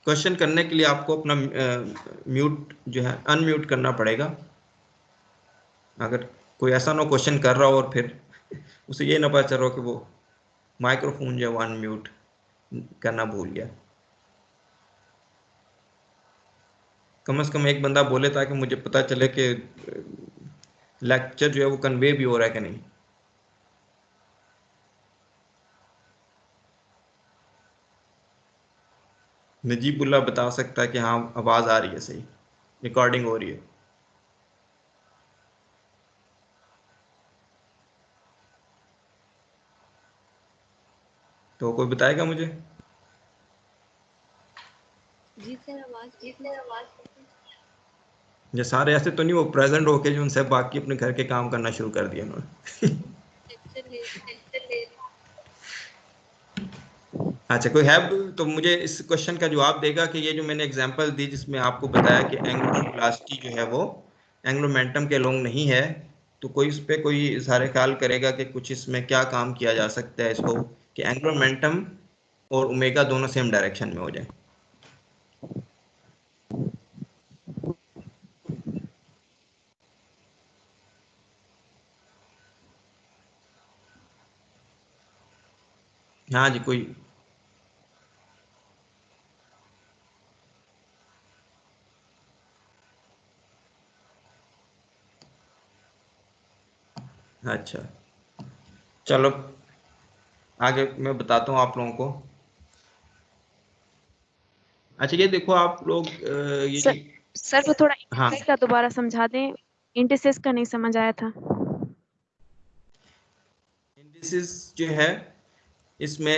क्वेश्चन करने के लिए आपको अपना म्यूट जो है अनम्यूट करना पड़ेगा। अगर कोई ऐसा ना क्वेश्चन कर रहा हो और फिर उसे ये ना पता चल रहा हो कि वो माइक्रोफोन जो है वो अनम्यूट करना भूल गया। कम से कम एक बंदा बोले ताकि मुझे पता चले कि लेक्चर जो है वो कन्वे भी हो रहा है कि नहीं। नजीबुल्ला बता सकता है कि हाँ आवाज़ आ रही है, सही रिकॉर्डिंग हो रही है। तो कोई बताएगा मुझे? जी सर, आवाज ये सारे ऐसे तो नहीं वो प्रेजेंट होके जो उनसे बाकी अपने घर के काम करना शुरू कर दिया उन्होंने। अच्छा, कोई है तो मुझे इस क्वेश्चन का जवाब देगा कि ये जो मैंने एग्जांपल दी जिसमें आपको बताया कि एंगुलर वेलोसिटी जो है वो एंगुलर मोमेंटम के अलोंग नहीं है, तो कोई इस पे कोई सारे ख्याल करेगा कि कुछ इसमें क्या काम किया जा सकता है इसको कि एंगुलर मोमेंटम और ओमेगा दोनों सेम डायरेक्शन में हो जाए। हाँ जी, कोई अच्छा, चलो आगे मैं बताता हूँ आप लोगों को। अच्छा, ये देखो आप लोग ये सर सर वो थोड़ा हाँ इंडिसेस का दोबारा समझा दें, इंडिसेस का नहीं समझ आया था। इंडिसेस जो है इसमें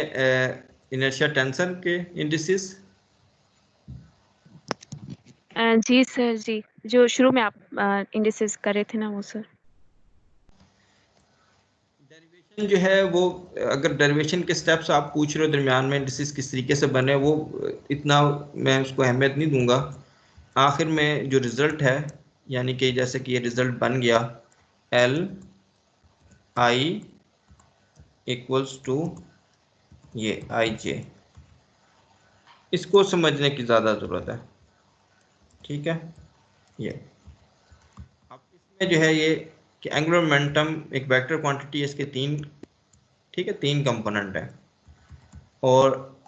इनर्शिया टेंशन के इंडिसेस। जी सर जी, जो शुरू में आप इंडिसेस कर रहे थे ना वो सर। डेरिवेशन जो है वो अगर डेरिवेशन के स्टेप्स आप पूछ रहे हो दरमियान में इंडिसेस किस तरीके से बने, वो इतना मैं उसको अहमियत नहीं दूंगा। आखिर में जो रिजल्ट है, यानी कि जैसे कि ये रिजल्ट बन गया एल आई इक्वल्स टू ये आई जे, इसको समझने की ज़्यादा ज़रूरत है। ठीक है, ये अब इसमें जो है ये कि एंगुलर मोमेंटम एक वेक्टर क्वांटिटी है, इसके तीन, ठीक है, तीन कंपोनेंट है। और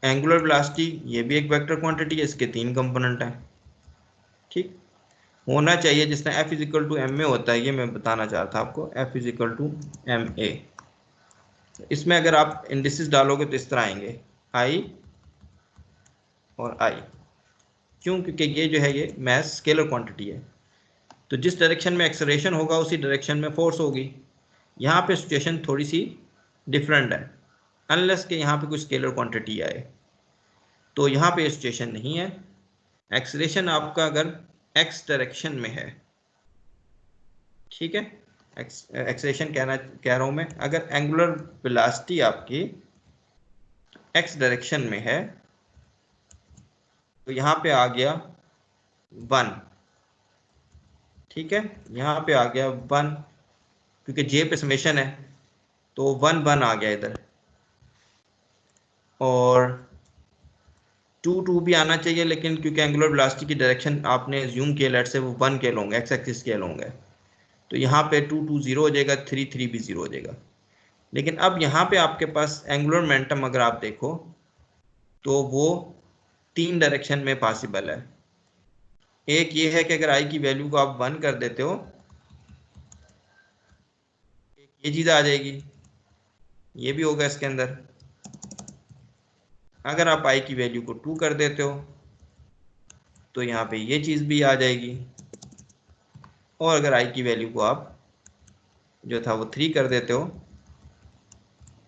एंगुलर वेलोसिटी ये भी एक वेक्टर क्वांटिटी है, इसके तीन कंपोनेंट हैं। ठीक होना चाहिए जिस तरह F equal to M A होता है, ये मैं बताना चाह रहा था आपको, F equal to M A. इसमें अगर आप इंडिसेस डालोगे तो इस तरह आएंगे आई और आई, क्यों? क्योंकि ये जो है ये मैस स्केलर क्वांटिटी है, तो जिस डायरेक्शन में एक्सेलरेशन होगा उसी डायरेक्शन में फोर्स होगी। यहाँ पे सिचुएशन थोड़ी सी डिफरेंट है, अनलेस कि यहाँ पे कुछ स्केलर क्वांटिटी आए, तो यहाँ पे सिचुएशन नहीं है। एक्सेलरेशन आपका अगर एक्स डायरेक्शन में है, ठीक है, एक्सेलरेशन कह रहा हूँ मैं, अगर एंगुलर वेलोसिटी आपकी एक्स डायरेक्शन में है तो यहाँ पे आ गया 1, ठीक है, यहाँ पे आ गया 1, क्योंकि जे पे समेशन है तो 1 1 आ गया इधर, और 2 2 भी आना चाहिए, लेकिन क्योंकि एंगुलर वेलोसिटी की डायरेक्शन आपने एज्यूम किया लेट से वो 1 के लोंगे, एक्स एक्सिस के लोंगे, तो यहाँ पे 2 2 0 हो जाएगा, 3 3 भी 0 हो जाएगा। लेकिन अब यहाँ पे आपके पास एंगुलर मोमेंटम अगर आप देखो तो वो तीन डायरेक्शन में पॉसिबल है। एक ये है कि अगर आई की वैल्यू को आप 1 कर देते हो, एक ये चीज़ आ जाएगी, ये भी होगा इसके अंदर। अगर आप आई की वैल्यू को 2 कर देते हो तो यहाँ पे ये चीज़ भी आ जाएगी, और अगर आई की वैल्यू को आप जो था वो 3 कर देते हो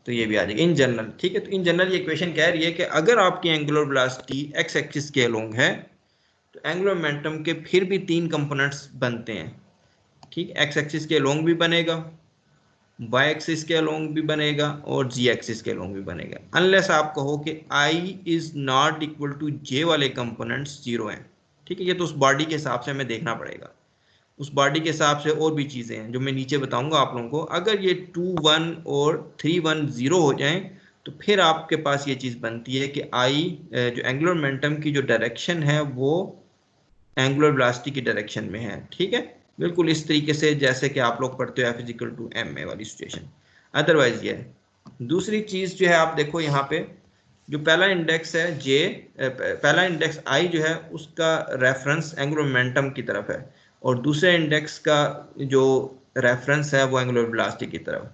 तो ये भी आ जाएगी इन जनरल। ठीक है, तो इन जनरल ये इक्वेशन कह रही है कि अगर आपकी एंगुलर वेलोसिटी एक्स एक्सिस के अलोंग है तो एंगुलर मोमेंटम के फिर भी तीन कंपोनेंट्स बनते हैं। ठीक, एक्स एक्सिस के अलोंग भी बनेगा, वाई एक्सिस के अलोंग भी बनेगा, और जी एक्सिस के अलोंग भी बनेगा, अनलेस आप कहो कि I is not equal to जे वाले कंपोनेंट्स जीरो हैं। ठीक है, ये तो उस बॉडी के हिसाब से हमें देखना पड़ेगा, उस बॉडी के हिसाब से और भी चीज़ें हैं जो मैं नीचे बताऊंगा आप लोगों को। अगर ये 2 1 और 3 1 0 हो जाएं तो फिर आपके पास ये चीज़ बनती है कि आई जो एंगुलर मोमेंटम की जो डायरेक्शन है वो एंगुलर वेलोसिटी की डायरेक्शन में है। ठीक है, बिल्कुल इस तरीके से जैसे कि आप लोग पढ़ते हो F = ma वाली सिचुएशन। अदरवाइज ये है। दूसरी चीज़ जो है आप देखो यहाँ पे जो पहला इंडेक्स है जे, पहला इंडेक्स आई जो है उसका रेफरेंस एंगुलर मोमेंटम की तरफ है और दूसरे इंडेक्स का जो रेफरेंस है वो एंगुलर वेलोसिटी की तरफ।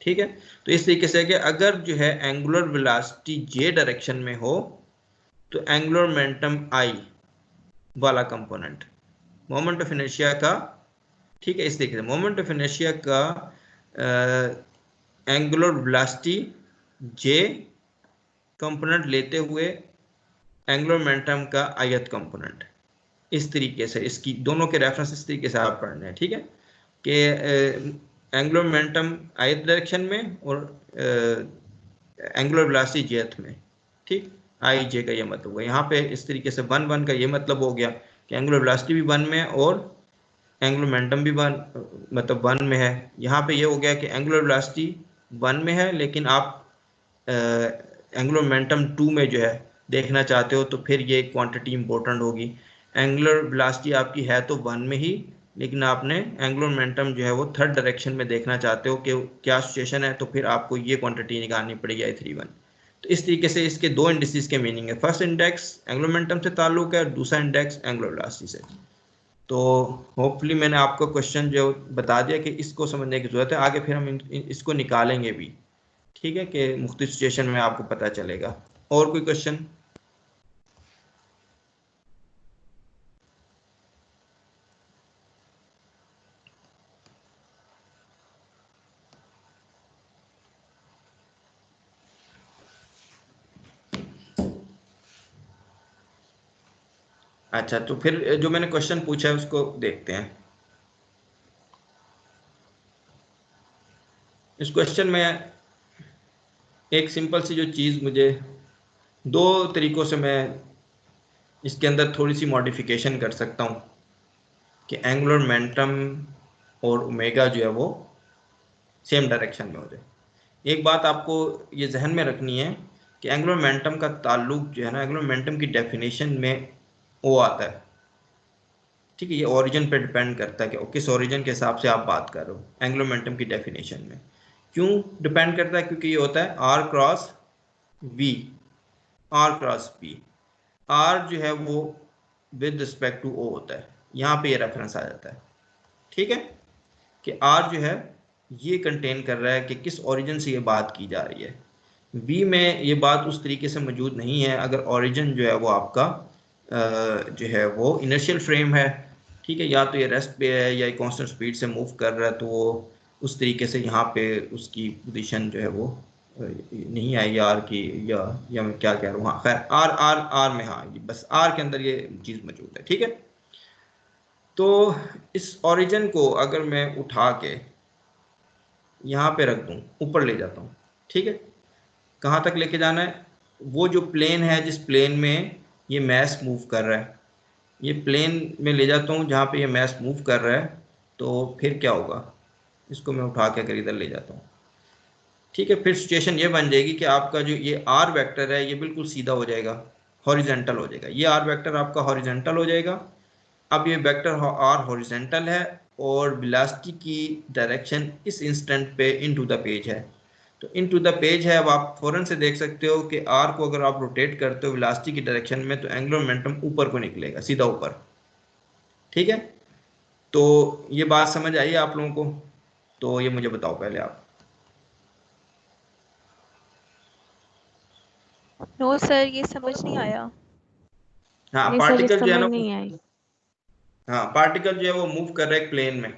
ठीक है, तो इस तरीके से कि अगर जो है एंगुलर वेलोसिटी जे डायरेक्शन में हो तो एंगुलर मोमेंटम आई वाला कंपोनेंट मोमेंट ऑफ इनर्शिया का, ठीक है, इस तरीके से मोमेंट ऑफ इनर्शिया का एंगुलर वेलोसिटी जे कंपोनेंट लेते हुए एंगुलर मोमेंटम का आयत कंपोनेंट, इस तरीके से इसकी दोनों के रेफरेंस इस तरीके से आप पढ़ने हैं। ठीक है, कि एंगुलर मोमेंटम आयत डायरेक्शन में और एंगुलर वेलोसिटी जेथ में। ठीक, आई जे का ये मतलब हुआ यहाँ पे इस तरीके से 1 1 का ये मतलब हो गया कि एंगुलर वेलोसिटी भी 1 में है और एंगुलर मोमेंटम भी 1 मतलब 1 में है। यहाँ पे ये हो गया कि एंगुलर वेलोसिटी 1 में है लेकिन आप एंगुलर मोमेंटम 2 में जो है देखना चाहते हो तो फिर ये क्वांटिटी इंपॉर्टेंट होगी। एंगुलर वेलोसिटी आपकी है तो 1 में ही, लेकिन आपने एंगुलर मोमेंटम जो है वो थर्ड डायरेक्शन में देखना चाहते हो कि क्या सिचुएशन है, तो फिर आपको ये क्वांटिटी निकालनी पड़ेगी I31। तो इस तरीके से इसके दो इंडिसेस के मीनिंग है। फर्स्ट इंडेक्स एंगुलर मोमेंटम से ताल्लुक है और दूसरा इंडेक्स एंगुलर वेलोसिटी से। तो होपफुली मैंने आपको क्वेश्चन जो बता दिया कि इसको समझने की जरूरत है, आगे फिर हम इसको निकालेंगे भी। ठीक है, कि मुख्तलिफ सिचुएशन में आपको पता चलेगा। और कोई क्वेश्चन? अच्छा, तो फिर जो मैंने क्वेश्चन पूछा है उसको देखते हैं। इस क्वेश्चन में एक सिंपल सी जो चीज़ मुझे दो तरीकों से मैं इसके अंदर थोड़ी सी मॉडिफिकेशन कर सकता हूँ कि एंगुलर मोमेंटम और ओमेगा जो है वो सेम डायरेक्शन में हो जाए। एक बात आपको ये जहन में रखनी है कि एंगुलर मोमेंटम का ताल्लुक जो है ना, एंगुलर मोमेंटम की डेफिनेशन में ओ आता है। ठीक है, ये ओरिजिन पे डिपेंड करता है कि किस ओरिजिन के हिसाब से आप बात कर रहे हो। एंगुलर मोमेंटम की डेफिनेशन में क्यों डिपेंड करता है? क्योंकि ये होता है R cross V, R cross P. R जो है वो विद रिस्पेक्ट टू ओ होता है, यहाँ पे ये रेफरेंस आ जाता है। ठीक है, कि आर जो है ये कंटेन कर रहा है कि किस ओरिजिन से ये बात की जा रही है। बी में ये बात उस तरीके से मौजूद नहीं है अगर ओरिजिन जो है वो आपका जो है वो इनर्शियल फ्रेम है। ठीक है, या तो ये रेस्ट पे है या कांस्टेंट स्पीड से मूव कर रहा है, तो वो उस तरीके से यहाँ पे उसकी पोजीशन जो है वो नहीं आएगी आर की, या मैं क्या कह रहा हूँ। हाँ खैर, आर आर आर में, हाँ बस आर के अंदर ये चीज़ मौजूद है। ठीक है, तो इस ओरिजिन को अगर मैं उठा के यहाँ पे रख दूँ, ऊपर ले जाता हूँ। ठीक है, कहाँ तक लेके जाना है? वो जो प्लेन है जिस प्लेन में ये मैस मूव कर रहा है, ये प्लेन में ले जाता हूँ जहाँ पे ये मैस मूव कर रहा है। तो फिर क्या होगा? इसको मैं उठा के अगर इधर ले जाता हूँ, ठीक है, फिर सिचुएशन ये बन जाएगी कि आपका जो ये आर वेक्टर है ये बिल्कुल सीधा हो जाएगा, हॉरिजेंटल हो जाएगा। ये आर वेक्टर आपका हॉरिजेंटल हो जाएगा। अब ये वेक्टर आर हॉरिजेंटल है और वेलोसिटी की डायरेक्शन इस इंस्टेंट पे इनटू द पेज है। तो इनटू द पेज है। अब आप फौरन से देख सकते हो कि आर को अगर आप रोटेट करते हो वेलोसिटी की डायरेक्शन में तो एंगुलर मोमेंटम ऊपर को निकलेगा, सीधा ऊपर। ठीक है, तो ये बात समझ आई आप लोगों को? तो ये मुझे बताओ पहले आप। नो सर, ये समझ नहीं आया। हाँ, नहीं सर, पार्टिकल जो है समझ ना, नहीं आई। हाँ पार्टिकल जो है वो मूव कर रहा है प्लेन में।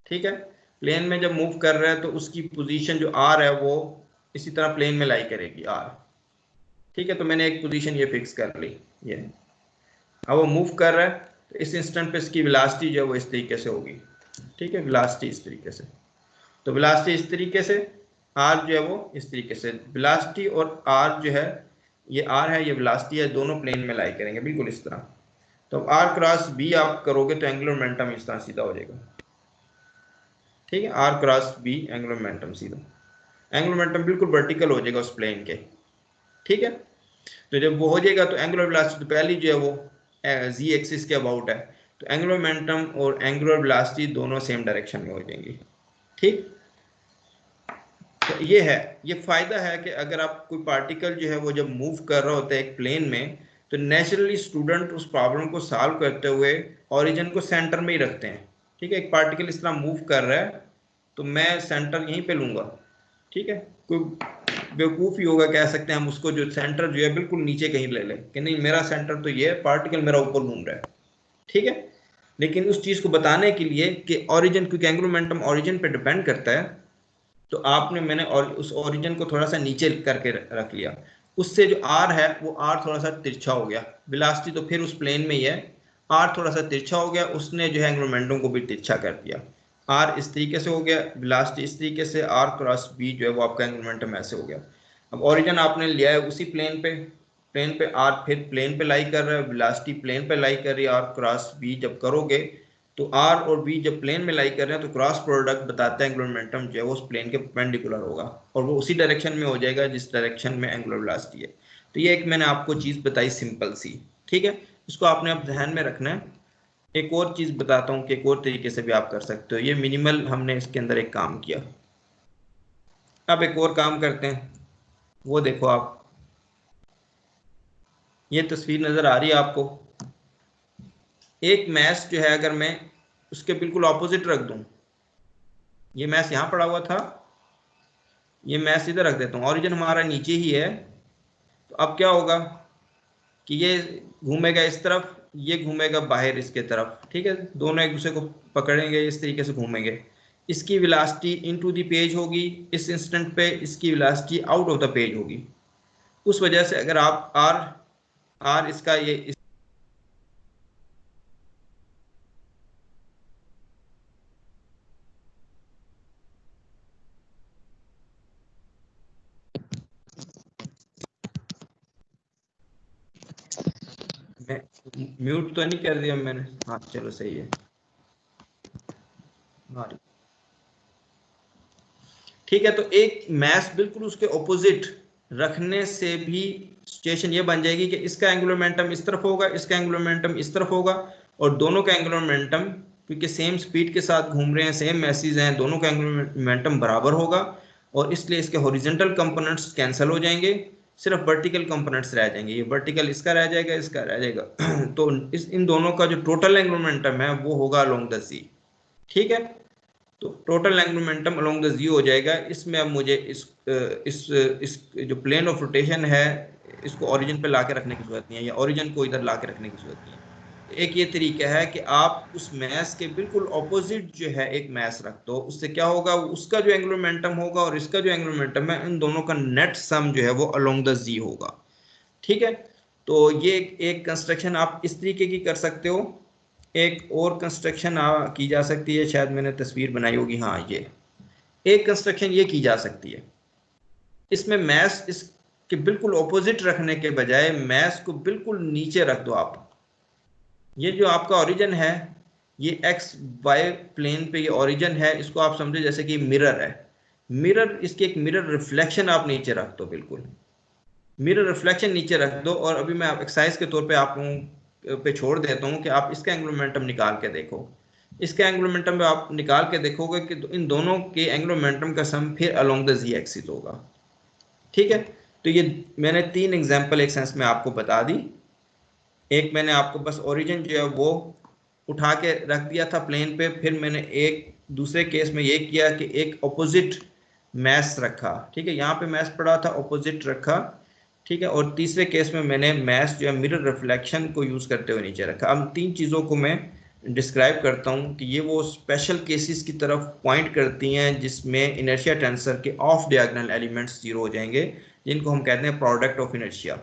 ठीक है, प्लेन में जब मूव कर रहा है तो उसकी पोजीशन जो आर है वो इसी तरह प्लेन में लाई करेगी आर। ठीक है, तो मैंने एक पोजीशन ये फिक्स कर ली। ये अब वो मूव कर रहा है तो इस इंस्टेंट पे इसकी वेलोसिटी जो है वो इस तरीके से होगी। ठीक है, वेलोसिटी इस तरीके से, तो वेलोसिटी इस तरीके से, आर जो है वो इस तरीके से। वेलोसिटी और आर जो है, ये आर है ये वेलोसिटी है, दोनों प्लेन में लाई करेंगे बिल्कुल इस तरह। तो आर क्रॉस बी आप करोगे तो एंगुलर मोमेंटम इस तरह सीधा हो जाएगा। ठीक है, R cross B angular momentum सीधा। एंगुलर मोमेंटम बिल्कुल वर्टिकल हो जाएगा उस प्लेन के, ठीक है। तो जब वो हो जाएगा तो एंगुलर वेलोसिटी तो पहली जो है वो जी एक्सिस के अबाउट है, तो एंगुलर मोमेंटम और एंगुलर वेलोसिटी दोनों सेम डायरेक्शन में हो जाएंगी, ठीक। तो ये है, ये फायदा है कि अगर आप कोई पार्टिकल जो है वो जब मूव कर रहा होता है एक प्लेन में, तो नेचुरली स्टूडेंट उस प्रॉब्लम को सॉल्व करते हुए ओरिजिन को सेंटर में ही रखते हैं, ठीक है। एक पार्टिकल इस तरह मूव कर रहा है तो मैं सेंटर यहीं पे लूंगा, ठीक है। कोई बेवकूफ़ ही होगा, कह सकते हैं हम उसको, जो सेंटर जो है बिल्कुल नीचे कहीं ले लें कि नहीं मेरा सेंटर तो ये है, पार्टिकल मेरा ऊपर घूम रहा है, ठीक है। लेकिन उस चीज़ को बताने के लिए कि ओरिजिन, क्योंकि एंगुलर मोमेंटम ओरिजिन पे डिपेंड करता है, तो आपने मैंने और उस ओरिजिन को थोड़ा सा नीचे करके रख लिया, उससे जो आर है वो आर थोड़ा सा तिरछा हो गया, वेलोसिटी तो फिर उस प्लेन में ही है, आर थोड़ा सा तिरछा हो गया, उसने जो है एंगुलर मोमेंटम को भी तिरछा कर दिया। आर इस तरीके से हो गया, वेलोसिटी इस तरीके से, आर क्रॉस बी जो है वो आपका एंगुलर मोमेंटम ऐसे हो गया। अब ओरिजिन आपने लिया है उसी प्लेन पे, प्लेन पे आर फिर प्लेन पे लाई कर रहा है, वेलोसिटी प्लेन पे लाई कर रही है, आर क्रॉस बी जब करोगे तो आर और बी जब प्लेन में लाई कर रहे हैं तो क्रॉस प्रोडक्ट बताता है एंगुलर मोमेंटम जो है वो उस प्लेन के परपेंडिकुलर होगा और वो उसी डायरेक्शन में हो जाएगा जिस डायरेक्शन में एंगुलर वेलोसिटी है। तो ये एक मैंने आपको चीज़ बताई सिंपल सी, ठीक है। इसको आपने अब ध्यान में रखना है। एक और चीज़ बताता हूँ कि एक और तरीके से भी आप कर सकते हो, ये मिनिमल हमने इसके अंदर एक काम किया। अब एक और काम करते हैं, वो देखो आप, ये तस्वीर नज़र आ रही है आपको। एक मैश जो है अगर मैं उसके बिल्कुल ऑपोजिट रख दूं, ये मैश यहाँ पड़ा हुआ था, ये मैश इधर रख देता हूँ, ओरिजिन हमारा नीचे ही है, तो अब क्या होगा कि ये घूमेगा इस तरफ, ये घूमेगा बाहर इसके तरफ, ठीक है। दोनों एक दूसरे को पकड़ेंगे, इस तरीके से घूमेंगे। इसकी वेलोसिटी इनटू द पेज होगी, इस इंस्टेंट पे इसकी velocity out of the page होगी। उस वजह से अगर आप आर आर इसका ये मैं म्यूट तो नहीं कर दिया मैंने, हाँ चलो सही है, हाँ ठीक है। तो एक मैस बिल्कुल उसके ऑपोजिट रखने से भी सिचुएशन ये बन जाएगी कि इसका एंगुलर मोमेंटम इस तरफ होगा, इसका एंगुलर मोमेंटम इस तरफ होगा, और दोनों का एंगुलर मोमेंटम क्योंकि सेम स्पीड के साथ घूम रहे हैं, सेम मैसेज हैं, दोनों का एंगुलर मोमेंटम बराबर होगा, और इसलिए इसके हॉरिजॉन्टल कंपोनेंट्स कैंसिल हो जाएंगे, सिर्फ वर्टिकल कंपोनेंट्स रह जाएंगे। ये वर्टिकल इसका रह जाएगा, इसका रह जाएगा तो इस इन दोनों का जो टोटल एंगुलर मोमेंटम है वो होगा अलोंग द सी, ठीक है। तो total angular momentum along the z हो जाएगा। इसमें अब मुझे इस जो प्लेन ऑफ रोटेशन है इसको ओरिजिन पे लाके रखने की जरूरत नहीं है, या ओरिजिन को इधर लाके रखने की जरूरत नहीं है। एक ये तरीका है कि आप उस मैस के बिल्कुल ऑपोजिट जो है एक मैस रख दो, उससे क्या होगा, उसका जो एंगुलर मोमेंटम होगा और इसका जो एंगुलर मोमेंटम है, इन दोनों का नेट सम जो है वो अलोंग द जी होगा, ठीक है। तो ये एक कंस्ट्रक्शन आप इस तरीके की कर सकते हो। एक और कंस्ट्रक्शन की जा सकती है, शायद मैंने तस्वीर बनाई होगी, हाँ ये एक कंस्ट्रक्शन ये की जा सकती है। इसमें मैस इसके बिल्कुल ऑपोजिट रखने के बजाय मैस को बिल्कुल नीचे रख दो आप। ये जो आपका ओरिजिन है, ये एक्स वाई प्लेन पे ये ओरिजिन है, इसको आप समझे जैसे कि मिरर है, मिरर इसके एक मिरर रिफ्लेक्शन आप नीचे रख दो, बिल्कुल मिरर रिफ्लेक्शन नीचे रख दो। और अभी मैं एक्सरसाइज के तौर पे आप पे छोड़ देता हूँ कि आप इसका एंगुलर मोमेंटम निकाल के देखो। इसका एंगुलर मोमेंटम आप निकाल के देखोगे कि इन दोनों के एंगुलर मोमेंटम का सम फिर अलोंग द जी एक्सिस होगा, ठीक है। तो ये मैंने 3 एग्जांपल एक सेंस में आपको बता दी। एक मैंने आपको बस ओरिजिन जो है वो उठा के रख दिया था प्लेन पे, फिर मैंने एक दूसरे केस में ये किया कि एक ऑपोजिट मैस रखा, ठीक है, यहाँ पे मैस पड़ा था, ऑपोजिट रखा, ठीक है। और तीसरे केस में मैंने मैस जो है मिरर रिफ्लेक्शन को यूज करते हुए नीचे रखा। अब 3 चीज़ों को मैं डिस्क्राइब करता हूँ कि ये वो स्पेशल केसेस की तरफ पॉइंट करती हैं जिसमें इनर्शिया टेंसर के ऑफ डायगोनल एलिमेंट्स जीरो हो जाएंगे, जिनको हम कहते हैं product of inertia.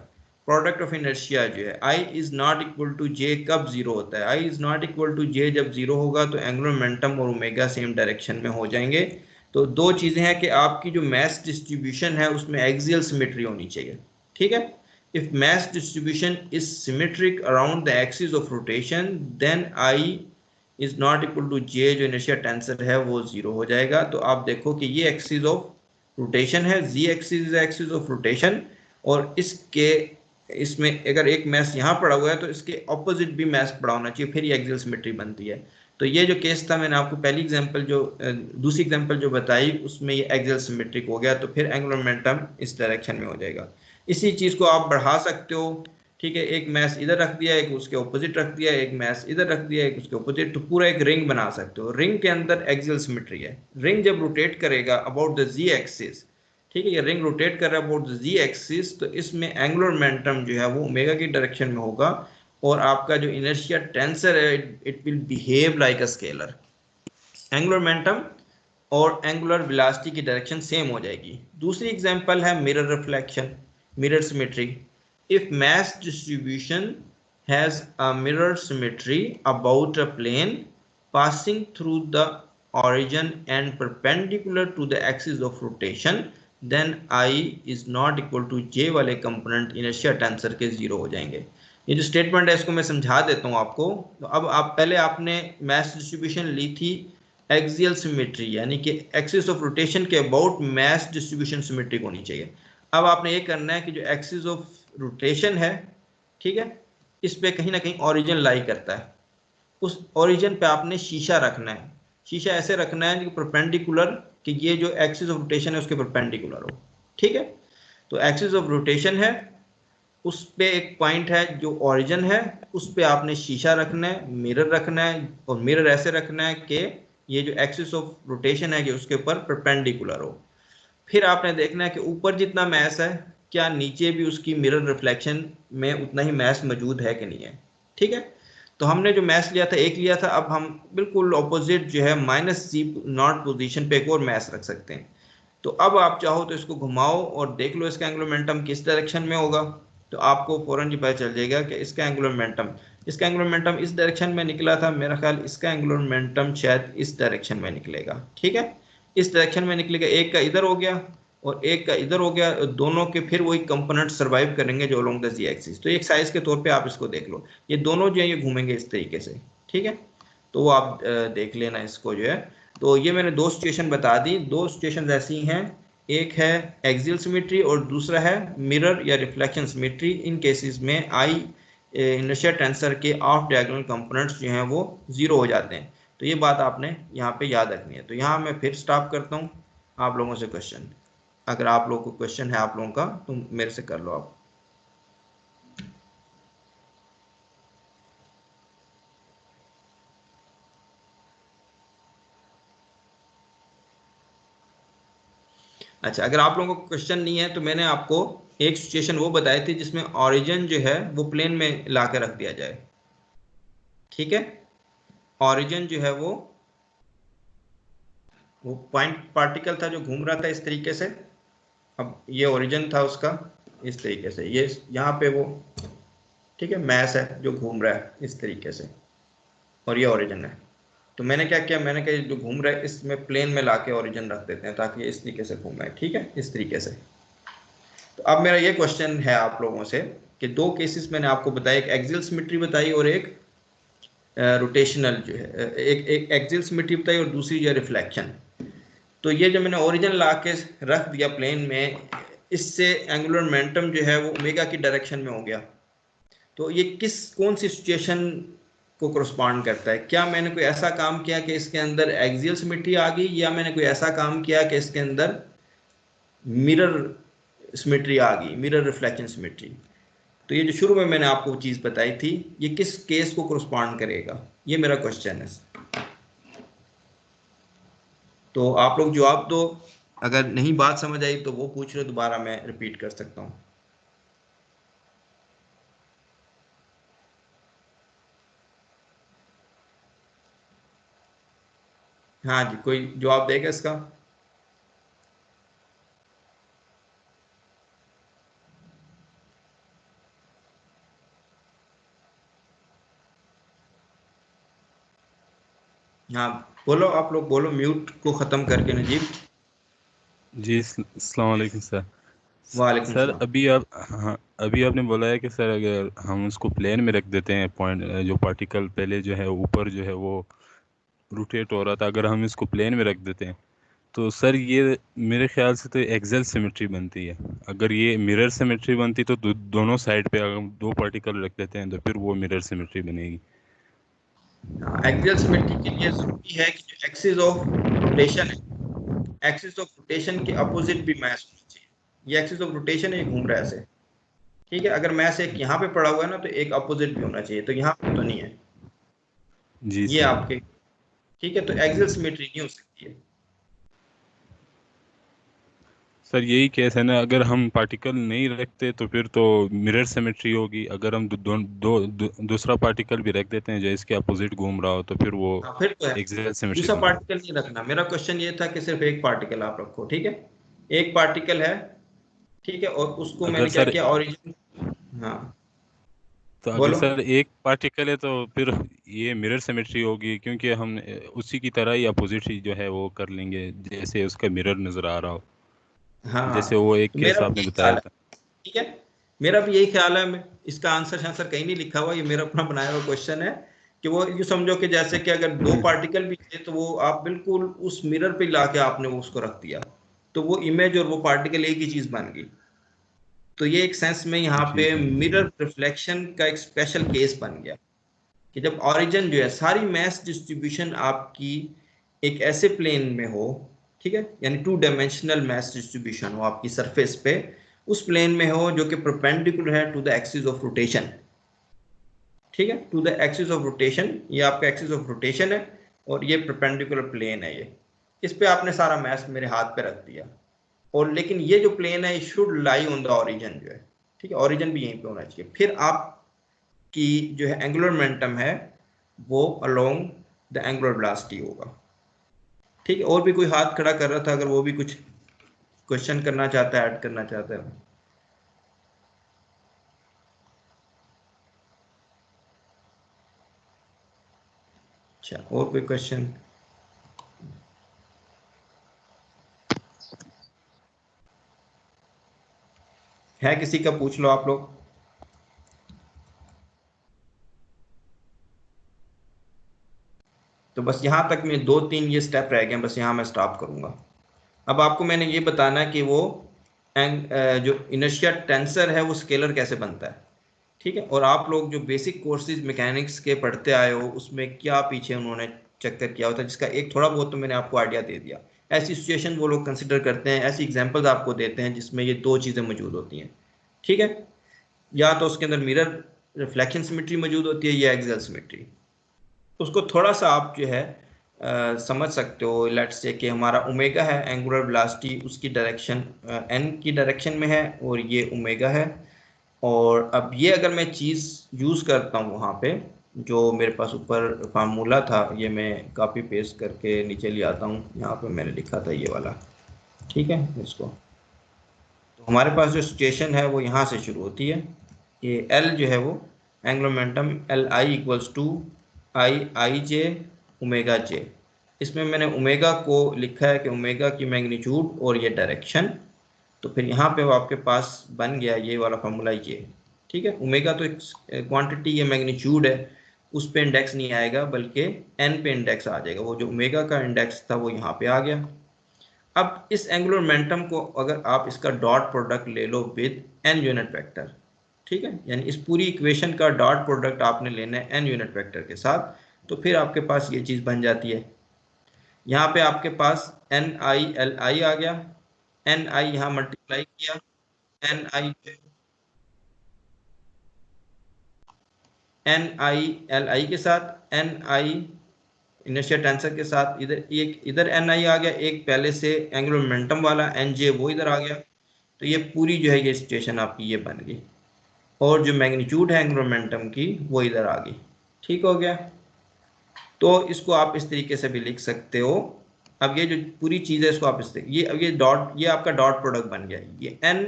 Product of inertia जो है I is not equal to जे कब जीरो होता है, I is not equal to जे जब जीरो होगा तो एंगुलर मोमेंटम और ओमेगा सेम डायरेक्शन में हो जाएंगे। तो 2 चीज़ें हैं कि आपकी जो मैस डिस्ट्रीब्यूशन है उसमें एक्सियल सिमेट्री होनी चाहिए, ठीक है। If mass distribution is symmetric around the axis of rotation, then I is not equal to j, जो inertia tensor है वो 0 हो जाएगा। तो आप देखो कि ये axis of रोटेशन है, z axis is axis of rotation, और इसमें अगर एक मैस यहाँ पड़ा हुआ है तो इसके ऑपोजिट भी मैस पड़ा होना चाहिए, फिर ये एक्सियल सिमेट्री बनती है। तो ये जो केस था मैंने आपको पहली एग्जांपल जो दूसरी एग्जांपल जो बताई उसमें ये एक्सियल सिमेट्रिक हो गया, तो फिर एंगुलर मोमेंटम इस डायरेक्शन में हो जाएगा। इसी चीज को आप बढ़ा सकते हो, ठीक है, एक मैस इधर रख दिया, एक उसके ऑपोजिट रख दिया, एक मैस इधर रख दिया, एक उसके ऑपोजिट, तो पूरा एक रिंग बना सकते हो। रिंग के अंदर एक्सियल सिमेट्री है। रिंग जब रोटेट करेगा अबाउट द जी एक्सिस, ठीक है, ये रिंग रोटेट कर रहा है अबाउट द जी एक्सिस, तो इसमें एंगुलर मोमेंटम जो है वो ओमेगा की डायरेक्शन में होगा, और आपका जो इनर्शिया टेंसर है it will behave like a scalar. Angular momentum और एंगुलर वेलोसिटी की डायरेक्शन सेम हो जाएगी। दूसरी एग्जांपल है mirror reflection, mirror symmetry. If mass distribution has a mirror symmetry about a plane passing through the origin and perpendicular to the axis of rotation, then I is not equal to j वाले component inertia tensor के zero हो जाएंगे। ये जो statement है इसको मैं समझा देता हूँ आपको। तो अब आप पहले आपने मैस डिस्ट्रीब्यूशन ली थी एक्सियल सिमेट्री, यानी कि एक्सिस ऑफ रोटेशन के अबाउट मैस डिस्ट्रीब्यूशन सिमेट्रिक होनी चाहिए। अब आपने ये करना है कि जो एक्सिस ऑफ रोटेशन है, ठीक है, इस पे कहीं ना कहीं ओरिजिन लाई करता है, उस ओरिजिन पे आपने शीशा रखना है। शीशा ऐसे रखना है कि परपेंडिकुलर, कि ये जो एक्सिस ऑफ रोटेशन है उसके परपेंडिकुलर हो, ठीक है। तो एक्सिस ऑफ रोटेशन है, उस पे एक पॉइंट है जो ओरिजिन है, उस पे आपने शीशा रखना है, मिरर रखना है, और मिरर ऐसे रखना है कि ये जो एक्सिस ऑफ रोटेशन है कि उसके ऊपर परपेंडिकुलर हो। फिर आपने देखना है कि ऊपर जितना मैस है क्या नीचे भी उसकी मिरर रिफ्लेक्शन में उतना ही मैस मौजूद है कि नहीं है, ठीक है। तो हमने जो मैस लिया था एक लिया था, अब हम बिल्कुल ऑपोजिट जो है -c0 पोजीशन पे एक और मैस रख सकते हैं। तो अब आप चाहो तो इसको घुमाओ और देख लो इसका एंगुलर मोमेंटम किस डायरेक्शन में होगा, तो आपको फौरन ही पता चल जाएगा कि इसका एंगुलर मोमेंटम इस डायरेक्शन में निकला था। मेरा ख्याल इसका एंगुलर मोमेंटम शायद इस डायरेक्शन में निकलेगा, ठीक है, इस डायरेक्शन में निकलेगा। एक का इधर हो गया और एक का इधर हो गया, दोनों के फिर वही कंपोनेंट सर्वाइव करेंगे जो अलोंग द जी एक्सिस। तो एक साइज के तौर पे आप इसको देख लो, ये दोनों जो है ये घूमेंगे इस तरीके से, ठीक है। तो वो आप देख लेना इसको जो है। तो ये मैंने दो सिचुएशन बता दी। दो सिचुएशन ऐसी हैं, एक है एक्सियल सिमेट्री और दूसरा है मिरर या रिफ्लेक्शन सिमेट्री। इन केसेस में आई इनर्शिया टेंसर के ऑफ डायगोनल कंपोनेंट्स जो हैं वो जीरो हो जाते हैं। तो ये बात आपने यहाँ पे याद रखनी है। तो यहाँ मैं फिर स्टॉप करता हूँ, आप लोगों से क्वेश्चन, अगर आप लोगों को क्वेश्चन है आप लोगों का तो मेरे से कर लो आप। अच्छा, अगर आप लोगों को क्वेश्चन नहीं है तो मैंने आपको एक सिचुएशन वो बताई थी जिसमें ओरिजिन जो है वो प्लेन में ला के रख दिया जाए, ठीक है। ओरिजिन जो है वो पॉइंट पार्टिकल था जो घूम रहा था इस तरीके से। अब ये ओरिजिन था उसका इस तरीके से, ये यहाँ पे वो, ठीक है, मैस है जो घूम रहा है इस तरीके से, और ये ओरिजिन है। तो मैंने क्या किया, मैंने कहा जो घूम रहा है इसमें प्लेन में लाके ओरिजिन रख देते हैं ताकि ये इस तरीके से घूमे, ठीक है, इस तरीके से। तो अब मेरा ये क्वेश्चन है आप लोगों से कि दो केसेस मैंने आपको बताया, एक एक्सियल सिमेट्री बताई और एक रोटेशनल जो है, एक एक्सियल सिमेट्री बताई और दूसरी जो है रिफ्लेक्शन। तो ये जो मैंने ओरिजिन ला के रख दिया प्लेन में, इससे एंगुलर मोमेंटम जो है वो ओमेगा की डायरेक्शन में हो गया। तो ये कौन सी सिचुएशन को करस्पॉन्ड करता है? क्या मैंने कोई ऐसा काम किया कि इसके अंदर एक्सियल सिमेट्री आ गई, या मैंने कोई ऐसा काम किया कि इसके अंदर मिरर सिमेट्री आ गई, मिरर रिफ्लेक्शन सिमेट्री? तो ये जो शुरू में मैंने आपको चीज बताई थी, ये किस केस को करस्पॉन्ड करेगा, ये मेरा क्वेश्चन है। तो आप लोग जवाब दो, अगर नहीं बात समझ आई तो वो पूछ लो, दोबारा मैं रिपीट कर सकता हूँ। हाँ जी, कोई जवाब देगा इसका? हाँ बोलो, आप लोग बोलो, म्यूट को खत्म करके। नजीब जी, अस्सलाम वालेकुम सर। वालेकुम सर सलाम। अभी आप, हाँ, अभी आपने बोला है कि सर अगर हम उसको प्लेन में रख देते हैं, पॉइंट जो पार्टिकल पहले जो है ऊपर जो है वो रोटेट हो रहा था, अगर हम इसको प्लेन में रख देते हैं तो सर ये मेरे ख्याल से तो एक्सेल सिमेट्री बनती है। अगर ये मिरर सिमेट्री बनती तो दोनों साइड पे अगर हम दो पार्टिकल रख देते हैं तो फिर वो मिरर सिमेट्री बनेगी। एक्सियल सिमेट्री के लिए जरूरी है कि जो एक्सिस ऑफ रोटेशन है, एक्सिस ऑफ रोटेशन के अपोजिट भी मैच होना चाहिए। ये एक्सिस ऑफ रोटेशन है, ये घूम रहा है ऐसे, ठीक है। अगर मैच एक यहाँ पे पड़ा हुआ है ना तो एक अपोजिट भी होना चाहिए, तो यहाँ पे तो नहीं है जी ये सर। आपके, ठीक है। तो एक्सियल सिमेट्री नहीं हो सकती है। सर यही केस है ना, अगर हम पार्टिकल नहीं रखते तो फिर तो मिरर सिमेट्री होगी। अगर हम दूसरा पार्टिकल भी रख देते हैं जो इसके अपोजिट घूम रहा हो तो फिर वो हाँ, फिर तो है। एक्सेल सिमेट्री दूसरा बनेगी। पार्टिकल नहीं रखना, मेरा क्वेश्चन ये था कि सिर्फ एक पार्टिकल आप रखो, ठीक है। एक पार्टिकल है, ठीक है, और उसको अगर मैंने क्या सर किया, ओरिजिन, हाँ तो अगर बोलो। सर एक पार्टिकल है तो फिर ये मिरर सिमेट्री होगी, क्योंकि हम उसी की तरह ही अपोजिट ही जो है वो कर लेंगे जैसे उसका मिरर नजर आ रहा हो। जैसे हाँ, वो एक तो केस मेरा भी आपने यही ख्याल बताया है, था। ठीक है। मेरा भी यही ख्याल है। इसका आंसर आंसर कहीं नहीं लिखा हुआ, ये मेरा अपना बनाया हुआ क्वेश्चन है कि वो ये समझो कि जैसे कि अगर दो पार्टिकल भी थे तो वो आप बिल्कुल उस मिरर पे लाके आपने वो उसको रख दिया, तो वो इमेज और वो पार्टिकल एक ही चीज बन गई। तो ये एक सेंस में यहाँ जी पे सर। मिरर रिफ्लेक्शन का एक स्पेशल केस बन गया कि जब ओरिजिन जो है, सारी मैस डिस्ट्रीब्यूशन आपकी एक ऐसे प्लेन में हो, ठीक है, यानी टू डायमेंशनल मैस डिस्ट्रीब्यूशन हो आपकी सरफेस पे, उस प्लेन में हो जो कि परपेंडिकुलर है to the axis of rotation, ठीक है, to the axis of rotation. ये आपका एक्सिस ऑफ रोटेशन है और ये परपेंडिकुलर प्लेन है। ये इस पे आपने सारा मैस मेरे हाथ पे रख दिया, और लेकिन ये जो प्लेन है should lie on the origin जो है, ठीक है, ओरिजिन भी यहीं पे होना चाहिए। फिर आप की जो है एंगुलर मोमेंटम है वो अलोंग द एंगुलर वेलोसिटी होगा, ठीक है। और भी कोई हाथ खड़ा कर रहा था, अगर वो भी कुछ क्वेश्चन करना चाहता है, ऐड करना चाहता है। अच्छा, और कोई क्वेश्चन? है किसी का? पूछ लो आप लोग। तो बस यहाँ तक में दो तीन ये स्टेप रह गए, बस यहाँ मैं स्टॉप करूंगा। अब आपको मैंने ये बताना कि वो जो इनर्शिया टेंसर है वो स्केलर कैसे बनता है, ठीक है। और आप लोग जो बेसिक कोर्सेज मैकेनिक्स के पढ़ते आए हो उसमें क्या पीछे उन्होंने चक्कर किया होता है, जिसका एक थोड़ा बहुत तो मैंने आपको आइडिया दे दिया। ऐसी सिचुएशन वो लोग कंसिडर करते हैं, ऐसी एग्जांपल्स आपको देते हैं जिसमें ये दो चीज़ें मौजूद होती हैं, ठीक है। या तो उसके अंदर मिरर रिफ्लेक्शन सिमेट्री मौजूद होती है या एक्सियल सिमेट्री। उसको थोड़ा सा आप जो है समझ सकते हो। लेट्स से कि हमारा ओमेगा है, एंगुलर वेलोसिटी उसकी डायरेक्शन एन की डायरेक्शन में है और ये ओमेगा है। और अब ये अगर मैं चीज़ यूज़ करता हूँ वहाँ पे, जो मेरे पास ऊपर फार्मूला था, ये मैं कॉपी पेस्ट करके नीचे ले आता हूँ। यहाँ पे मैंने लिखा था ये वाला, ठीक है, इसको। तो हमारे पास जो सिचुएशन है वो यहाँ से शुरू होती है। ये एल जो है वो angular momentum L i equals to i j omega j. इसमें मैंने ओमेगा को लिखा है कि ओमेगा की मैग्नीट्यूड और ये डायरेक्शन। तो फिर यहाँ पे वो आपके पास बन गया ये वाला फार्मूला ये, ठीक है। ओमेगा तो एक क्वांटिटी, ये मैग्नीट्यूड है, उस पे इंडेक्स नहीं आएगा बल्कि एन पे इंडेक्स आ जाएगा। वो जो ओमेगा का इंडेक्स था वो यहाँ पे आ गया। अब इस एंगुलर मोमेंटम को अगर आप इसका डॉट प्रोडक्ट ले लो विद एन यूनिट वेक्टर, ठीक है, यानी इस पूरी इक्वेशन का डॉट प्रोडक्ट आपने लेना है एन यूनिट वेक्टर के साथ, तो फिर आपके पास ये चीज़ बन जाती है। यहाँ पे आपके पास एन आई एल आई आ गया, एन आई यहाँ मल्टीप्लाई किया, एन आई एल आई के साथ, एन आई इनर्शिया टेंसर के साथ, इधर एक इधर एन आई आ गया, एक पहले से एंगुलर मोमेंटम वाला एन जे वो इधर आ गया। तो ये पूरी जो है ये सिचुएशन आपकी ये बन गई, और जो मैग्नीट्यूड है एंगुलर मोमेंटम की वो इधर आ गई, ठीक हो गया। तो इसको आप इस तरीके से भी लिख सकते हो। अब ये जो पूरी चीज़ है इसको आप इस ये अब ये डॉट, ये आपका डॉट प्रोडक्ट बन गया। ये एन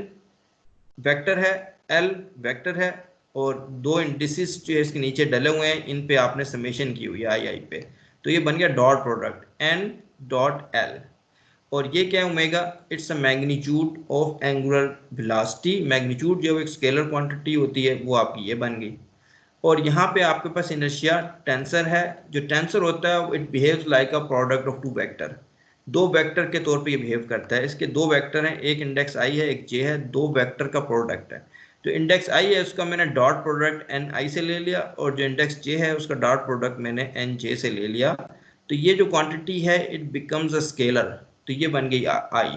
वेक्टर है, एल वेक्टर है, और दो इंडिसेस जो है इसके नीचे डले हुए हैं, इन पे आपने समेशन की हुई है आई आई पे। तो ये बन गया dot product N dot L. और ये क्या है omega, it's a magnitude of angular velocity. Magnitude जो एक स्केलर क्वांटिटी होती है वो आपकी ये बन गई। और यहाँ पे आपके पास इनर्शिया टेंसर है। जो टेंसर होता है it behaves like a product of two vector. दो वेक्टर के तौर पे ये बिहेव करता है। इसके दो वेक्टर हैं, एक इंडेक्स आई है, एक जे है, दो वेक्टर का प्रोडक्ट है। तो इंडेक्स आई है उसका मैंने डॉट प्रोडक्ट एन आई से ले लिया, और जो इंडेक्स जे है उसका डॉट प्रोडक्ट मैंने एन जे से ले लिया। तो ये जो क्वांटिटी है इट बिकम्स अ स्केलर, तो ये बन गई आई।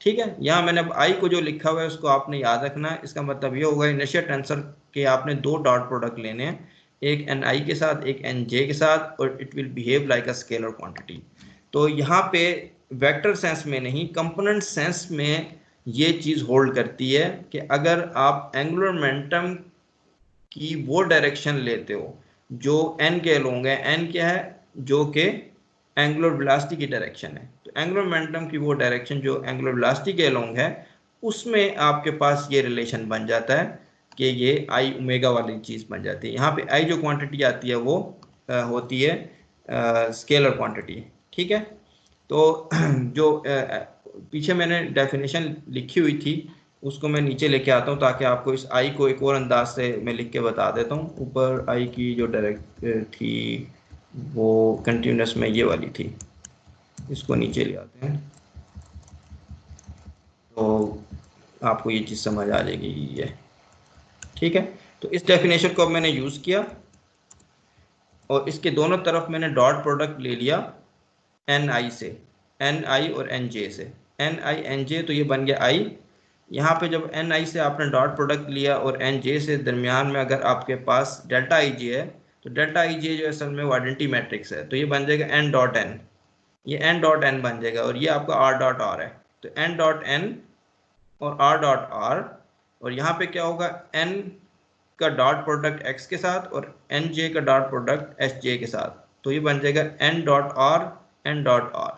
ठीक है, यहाँ मैंने अब आई को जो लिखा हुआ है उसको आपने याद रखना है। इसका मतलब ये होगा इनिशियल टेंसर के आपने दो डॉट प्रोडक्ट लेने हैं, एक एन आई के साथ, एक एन जे के साथ, और it will behave like a scalar quantity. तो यहाँ पे वेक्टर सेंस में नहीं, कंपोनेंट सेंस में ये चीज़ होल्ड करती है कि अगर आप एंगुलर मोमेंटम की वो डायरेक्शन लेते हो जो एन के अलोंग है, एन क्या है, जो कि एंगुलर वेलोसिटी की डायरेक्शन है, तो एंगुलर मोमेंटम की वो डायरेक्शन जो एंगुलर वेलोसिटी के अलोंग है, उसमें आपके पास ये रिलेशन बन जाता है कि ये आई ओमेगा वाली चीज़ बन जाती है। यहाँ पे आई जो क्वांटिटी आती है वो होती है स्केलर क्वांटिटी। ठीक है, तो जो पीछे मैंने डेफिनेशन लिखी हुई थी उसको मैं नीचे लेके आता हूँ ताकि आपको इस आई को एक और अंदाज से मैं लिख के बता देता हूँ। ऊपर आई की जो डायरेक्ट थी वो कंटिन्यूस में ये वाली थी, इसको नीचे ले आते हैं तो आपको ये चीज़ समझ आ जाएगी ये। ठीक है, तो इस डेफिनेशन को अब मैंने यूज़ किया और इसके दोनों तरफ मैंने डॉट प्रोडक्ट ले लिया एन आई से, एन आई और एन जे से, एन आई एन जे, तो ये बन गया आई। यहाँ पे जब एन आई से आपने डॉट प्रोडक्ट लिया और एन जे से दरमियान में अगर आपके पास डेल्टा आई जे है, तो डेल्टा आई जे जो असल में वो आइडेंटिटी मैट्रिक्स है, तो ये बन जाएगा एन डॉट एन, ये एन डॉट एन बन जाएगा, और ये आपका आर डॉट आर है। तो एन डॉट एन और आर डॉट आर, और यहाँ पे क्या होगा, एन का डॉट प्रोडक्ट एक्स के साथ और एन जे का डॉट प्रोडक्ट एस जे के साथ, तो ये बन जाएगा N dot R N dot R.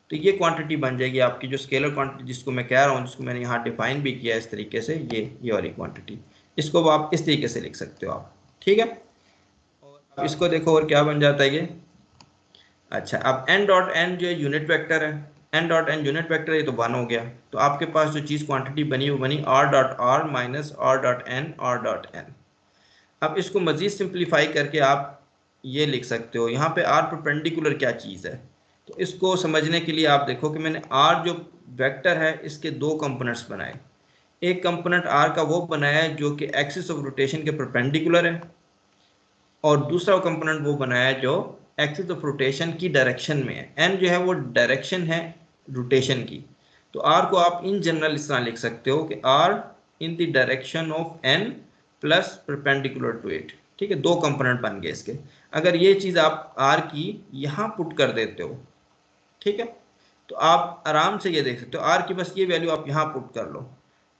तो ये क्वांटिटी बन जाएगी आपकी जो स्केलर क्वांटिटी जिसको मैं कह रहा हूँ, जिसको मैंने यहाँ डिफाइन भी किया है इस तरीके से, ये वाली क्वांटिटी, इसको आप इस तरीके से लिख सकते हो आप। ठीक है, और इसको देखो और क्या बन जाता है ये। अच्छा, अब एन डॉट एन जो यूनिट वेक्टर है, N dot N unit vector, ये तो 1 हो गया। तो आपके पास जो चीज़ क्वांटिटी बनी वो बनी R dot R minus R dot N R dot N. अब इसको मज़ीद सिंप्लीफाई करके आप ये लिख सकते हो, यहाँ पे आर परपेंडिकुलर क्या चीज़ है। तो इसको समझने के लिए आप देखो कि मैंने आर जो वेक्टर है इसके दो कंपोनेंट्स बनाए। एक कंपोनेंट आर का वो बनाया है जो कि एक्सिस ऑफ रोटेशन के परपेंडिकुलर है, और दूसरा कंपोनेंट वो बनाया है जो एक्सिस ऑफ रोटेशन की डायरेक्शन में है। एन जो है वो डायरेक्शन है रोटेशन की। तो आर को आप इन जनरल इस तरह लिख सकते हो कि R in the direction of N plus perpendicular to it. ठीक है, दो कंपोनेंट बन गए इसके। अगर ये चीज़ आप आर की यहाँ पुट कर देते हो, ठीक है, तो आप आराम से ये देख सकते हो आर की बस ये वैल्यू आप यहाँ पुट कर लो,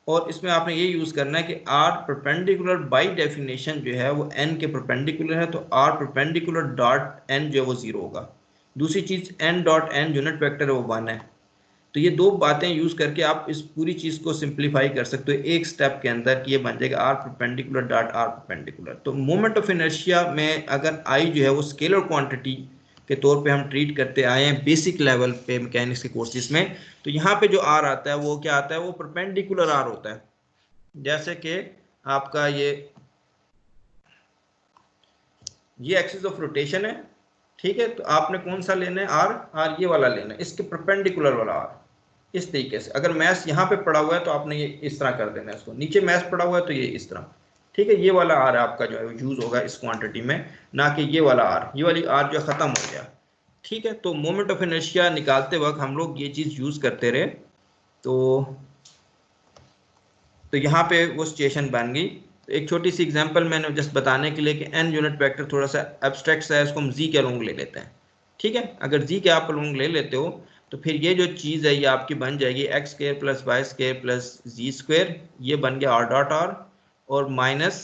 और इसमें आपने ये यूज़ करना है कि आर परपेंडिकुलर बाय डेफिनेशन जो है वो एन के परपेंडिकुलर है, तो आर परपेंडिकुलर डॉट एन जो है वो 0 होगा। दूसरी चीज़ n dot N unit vector है वो 1 है। तो ये दो बातें यूज़ करके आप इस पूरी चीज़ को सिंप्लीफाई कर सकते हो एक स्टेप के अंदर कि ये बन जाएगा R perpendicular dot R perpendicular. तो मोमेंट ऑफ इनर्शिया में अगर आई जो है वो स्केलर क्वांटिटी के तौर पे हम ट्रीट करते आए हैं बेसिक लेवल पे मैकेनिक्स के कोर्सेज में, तो यहाँ पे जो आर आता है वो क्या आता है, वो परपेंडिकुलर आर होता है। जैसे कि आपका ये एक्सिस ऑफ रोटेशन है, ठीक है, तो आपने कौन सा लेना है, आर ये वाला लेना है, इसके परपेंडिकुलर वाला आर। इस तरीके से अगर मैथ यहाँ पे पड़ा हुआ है तो आपने ये इस तरह कर देना है, इसको नीचे मैथ पड़ा हुआ है तो ये इस तरह। ठीक है, ये वाला आर आपका जो है यूज होगा इस क्वांटिटी में, ना कि ये वाला आर, ये वाली आर जो खत्म हो गया। ठीक है, तो मोमेंट ऑफ इनर्शिया निकालते वक्त हम लोग ये चीज यूज करते रहे, तो यहाँ पे वो सिचुएशन बन गई। तो एक छोटी सी एग्जांपल मैंने जस्ट बताने के लिए कि एन यूनिट वेक्टर थोड़ा सा एब्स्ट्रैक्ट सा है, उसको हम जी के अलोंग ले लेते हैं। ठीक है, अगर जी के आप अलोंग ले लेते हो तो फिर ये जो चीज़ है ये आपकी बन जाएगी x square plus Y square plus z square, ये बन गया आर डॉट आर, और माइनस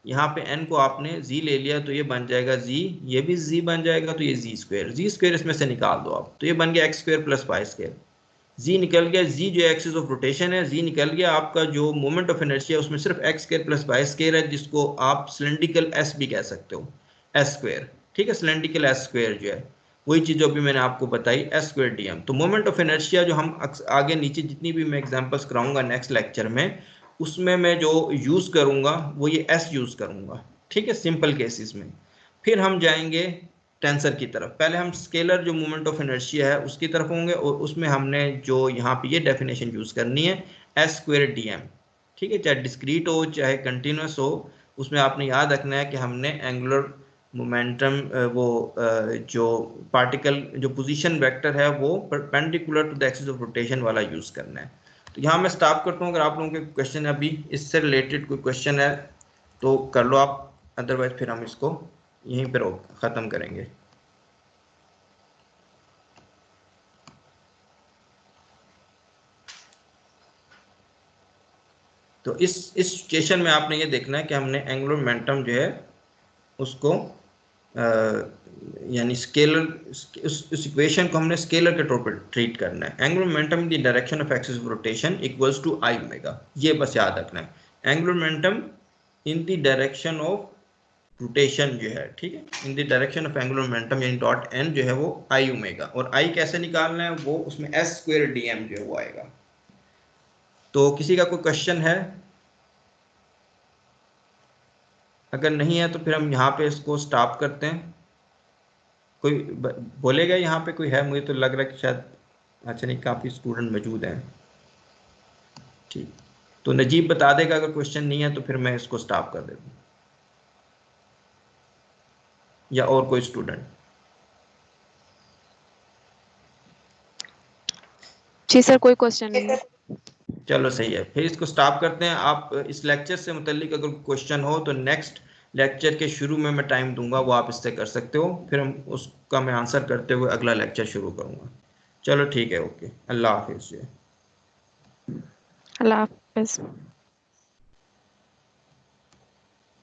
यहाँ पे n को आपने z ले लिया तो ये बन जाएगा z, ये भी z बन जाएगा, तो ये जी स्क्वायर इसमें से निकाल दो आप, तो ये बन गया X square plus Y square, z निकल गया, z जो एक्सिस ऑफ रोटेशन है, z निकल गया। आपका जो मोमेंट ऑफ इनर्शिया उसमें सिर्फ X square plus Y square है, जिसको आप सिलेंड्रिकल s भी कह सकते हो, s स्क्वायर। ठीक है, सिलेंड्रिकल s स्क्वायर जो है वही चीज़ जो अभी मैंने आपको बताई, s स्क्वायर dm। तो मोमेंट ऑफ इनर्शिया जो हम आगे नीचे जितनी भी मैं एग्जांपल्स कराऊंगा नेक्स्ट लेक्चर में, उसमें मैं जो यूज़ करूंगा वो ये s यूज़ करूंगा। ठीक है, सिंपल केसेस में। फिर हम जाएंगे टेंसर की तरफ। पहले हम स्केलर जो मोमेंट ऑफ इनर्शिया है उसकी तरफ होंगे, और उसमें हमने जो यहाँ पे ये डेफिनेशन यूज़ करनी है s² dm, ठीक है, चाहे डिस्क्रीट हो चाहे कंटिन्यूस हो, उसमें आपने याद रखना है कि हमने एंगुलर मोमेंटम वो जो पार्टिकल जो पोजीशन वेक्टर है वो perpendicular to the axis of rotation वाला यूज़ करना है। तो यहाँ मैं स्टॉप करता हूँ, अगर आप लोगों के क्वेश्चन अभी इससे रिलेटेड कोई क्वेश्चन है तो कर लो आप, अदरवाइज फिर हम इसको यहीं पर ख़त्म करेंगे। तो इस सिचुएशन में आपने ये देखना है कि हमने एंगुलर मोमेंटम जो है उसको यानी स्केलर, उस इक्वेशन को हमने स्केलर के तौर पर ट्रीट करना है। Angular momentum in the direction of axis of rotation equals to I omega, ये बस याद रखना है। Angular momentum in the direction of rotation जो है, ठीक है, in the direction of angular momentum यानी डॉट n जो है वो I ओमेगा, और I कैसे निकालना है वो उसमें s² dm जो है वो आएगा। तो किसी का कोई क्वेश्चन है? अगर नहीं है तो फिर हम यहाँ पे इसको स्टॉप करते हैं। कोई बोलेगा यहाँ पे कोई है? मुझे तो लग रहा है कि शायद, अच्छा नहीं, काफ़ी स्टूडेंट मौजूद हैं। ठीक, तो नजीब बता देगा अगर क्वेश्चन नहीं है तो फिर मैं इसको स्टॉप कर देता हूँ, या और कोई स्टूडेंट? जी सर, कोई क्वेश्चन नहीं है। चलो सही है, फिर इसको स्टॉप करते हैं। आप इस लेक्चर से मुतल्लिक अगर क्वेश्चन हो तो नेक्स्ट लेक्चर के शुरू में मैं टाइम दूंगा, वो आप इससे कर सकते हो, फिर हम उसका मैं आंसर करते हुए अगला लेक्चर शुरू करूंगा। चलो ठीक है, ओके, अल्लाह हाफिज़। अल्लाह हाफिज़।